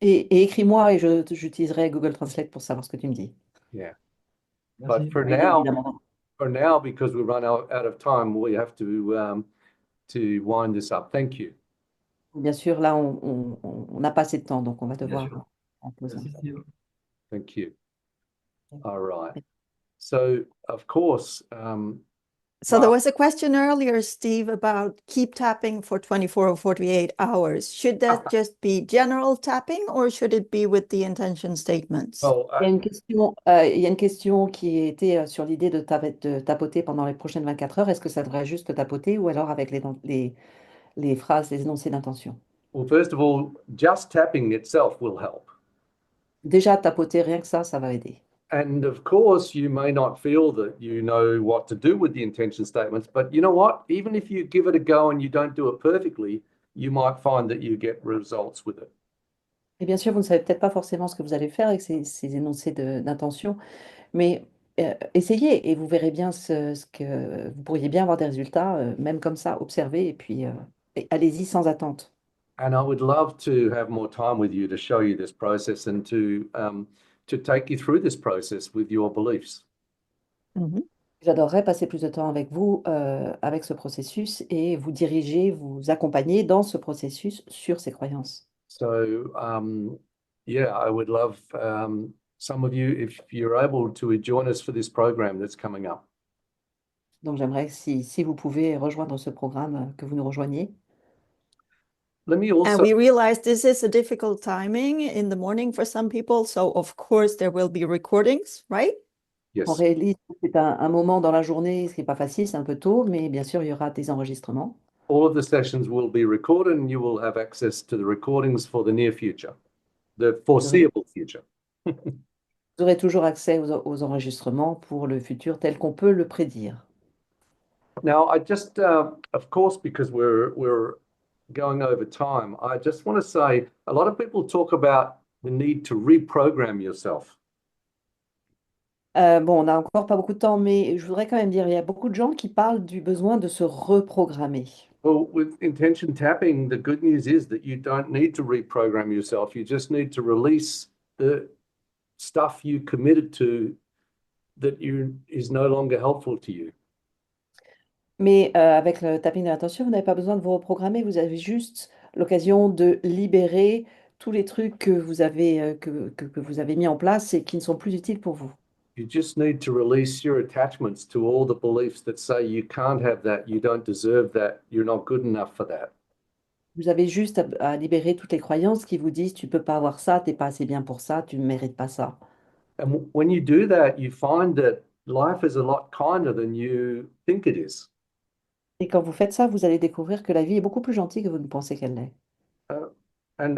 Et écris-moi et j'utiliserai Google Translate pour savoir ce que tu me dis. Yeah. Merci. But for Oui, now, évidemment. because we run out of time, we have to wind this up. Thank you. Bien sûr, là, on n'a pas assez de temps, donc on va Bien devoir sûr. en poser. Merci, Steve. Thank you. All right. So, of course, So there wow. was a question earlier, Steve, about keep tapping for 24 or 48 hours. Should that just be general tapping or should it be with the intention statements? Well, Il y a une question qui était sur l'idée de tapoter pendant les prochaines 24 heures. Est-ce que ça devrait juste tapoter ou alors avec les phrases, les énoncés d'intention? well, first of all, just tapping itself will help. Déjà, tapoter, rien que ça va aider. And of course, you may not feel that you know what to do with the intention statements, but you know what? Even if you give it a go and you don't do it perfectly, you might find that you get results with it. Et bien sûr, vous ne savez peut-être pas forcément ce que vous allez faire avec ces énoncés d'intention, mais essayez et vous verrez bien ce que vous pourriez bien avoir des résultats, même comme ça, observez et puis et allez-y sans attente. And I would love to have more time with you to show you this process and to take you through this process with your beliefs. Mhm. J'adorerais passer plus de temps avec vous, avec ce processus et vous diriger, vous accompagner dans ce processus sur ces croyances. So, yeah, I would love some of you, if you're able to join us for this program that's coming up. Donc j'aimerais, si vous pouvez rejoindre ce programme, que vous nous rejoigniez. Let me And also, we realize this is a difficult timing in the morning for some people. So of course there will be recordings, right? On yes, réalise que c'est un moment dans la journée, ce qui n'est pas facile, c'est un peu tôt, mais bien sûr, il y aura des enregistrements. all of the sessions will be recorded and you will have access to the recordings for the near future, the foreseeable future. Vous aurez toujours accès aux enregistrements pour le futur tel qu'on peut le prédire. Now, I just, of course, because we're going over time, I just want to say a lot of people talk about the need to reprogram yourself. Bon, on n'a encore pas beaucoup de temps, mais je voudrais quand même dire, il y a beaucoup de gens qui parlent du besoin de se reprogrammer. Well, with intention tapping, the good news is that you don't need to reprogram yourself. You just need to release the stuff you committed to that is no longer helpful to you. Mais avec le tapping de l'intention, vous n'avez pas besoin de vous reprogrammer, vous avez juste l'occasion de libérer tous les trucs que vous avez, que vous avez mis en place et qui ne sont plus utiles pour vous. You just need to release your attachments to all the beliefs that say you can't have that, you don't deserve that, you're not good enough for that. Vous avez juste à libérer toutes les croyances qui vous disent tu peux pas avoir ça, t'es pas assez bien pour ça, tu ne mérites pas ça. And when you do that, you find that life is a lot kinder than you think it is. Et quand vous faites ça, vous allez découvrir que la vie est beaucoup plus gentille que vous ne pensez qu'elle l'est. And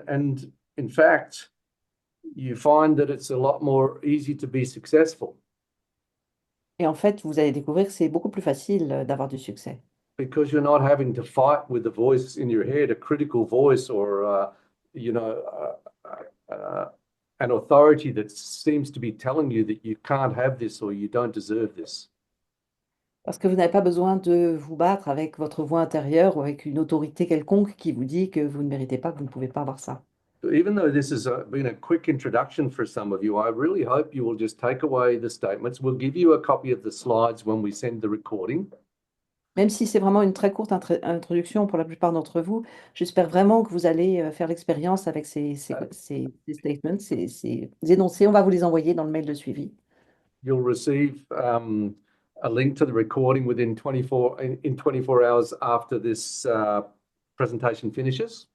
in fact, you find that it's a lot more easy to be successful Et en fait, vous allez découvrir que c'est beaucoup plus facile d'avoir du succès. because you're not having to fight with the voice in your head, a critical voice or, an authority that seems to be telling you that you can't have this or you don't deserve this. Parce que vous n'avez pas besoin de vous battre avec votre voix intérieure ou avec une autorité quelconque qui vous dit que vous ne méritez pas, que vous ne pouvez pas avoir ça. So even though this has been a quick introduction for some of you, I really hope you will just take away the statements. We'll give you a copy of the slides when we send the recording. Même si c'est vraiment une très courte introduction pour la plupart d'entre vous, j'espère vraiment que vous allez faire l'expérience avec ces statements, ces énoncés. On va vous les envoyer dans le mail de suivi. You'll receive a link to the recording within 24 hours after this presentation finishes.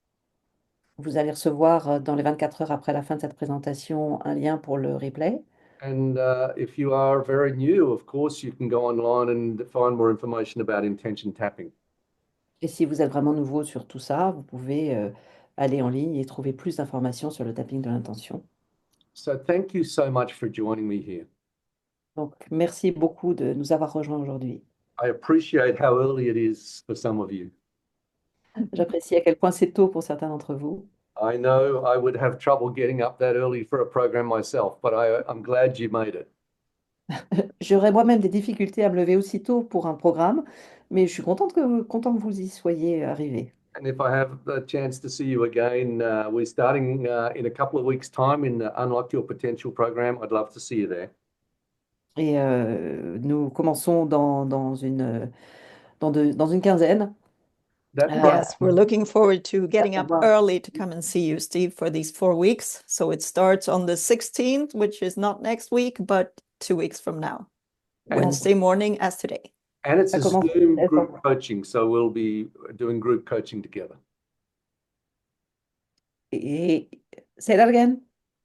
Vous allez recevoir dans les 24 heures après la fin de cette présentation un lien pour le replay. And if you are very new, of course, you can go online and find more information about intention tapping. Et si vous êtes vraiment nouveau sur tout ça, vous pouvez aller en ligne et trouver plus d'informations sur le tapping de l'intention. So thank you so much for joining me here. Donc, merci beaucoup de nous avoir rejoints aujourd'hui. I appreciate how early it is for some of you. J'apprécie à quel point c'est tôt pour certains d'entre vous. I know I would have trouble getting up that early for a program myself, but I'm glad you made it. J'aurais moi-même des difficultés à me lever aussitôt pour un programme, mais je suis content que vous y soyez arrivés. And if I have the chance to see you again, we're starting in a couple of weeks' time in the Unlock Your Potential program. I'd love to see you there. Et nous commençons dans une quinzaine. That Yes, we're looking forward to getting up Wow. early to come and see you, Steve, for these 4 weeks. So it starts on the 16th, which is not next week, but 2 weeks from now, And- Wednesday morning as today. And it's Ça a commence Zoom dès group maintenant. coaching, so we'll be doing group coaching together. Et say that again.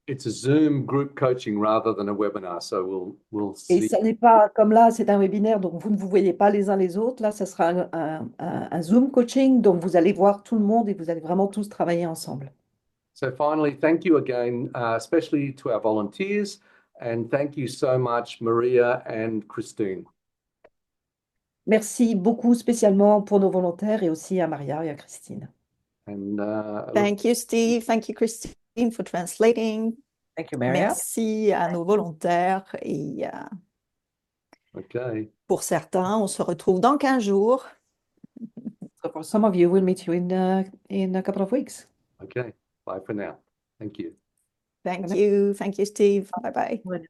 It's a Zoom group coaching rather than a webinar, so we'll Et see. ça n'est pas comme là, c'est un webinaire, donc vous ne vous voyez pas les uns les autres. Là, ça sera un Zoom coaching, donc vous allez voir tout le monde et vous allez vraiment tous travailler ensemble. So finally, thank you again, especially to our volunteers, and thank you so much, Maria and Christine. Merci beaucoup spécialement pour nos volontaires et aussi à Maria et à Christine. And Thank you, Steve. Thank you, Christine, for translating. Thank you, Maria. Merci à nos volontaires. Et okay, pour certains, on se retrouve dans 15 jours. So for some of you, we'll meet you in a couple of weeks. okay. Bye for now. Thank you. Thank you. Thank you, Steve. Bye-bye. Bueno.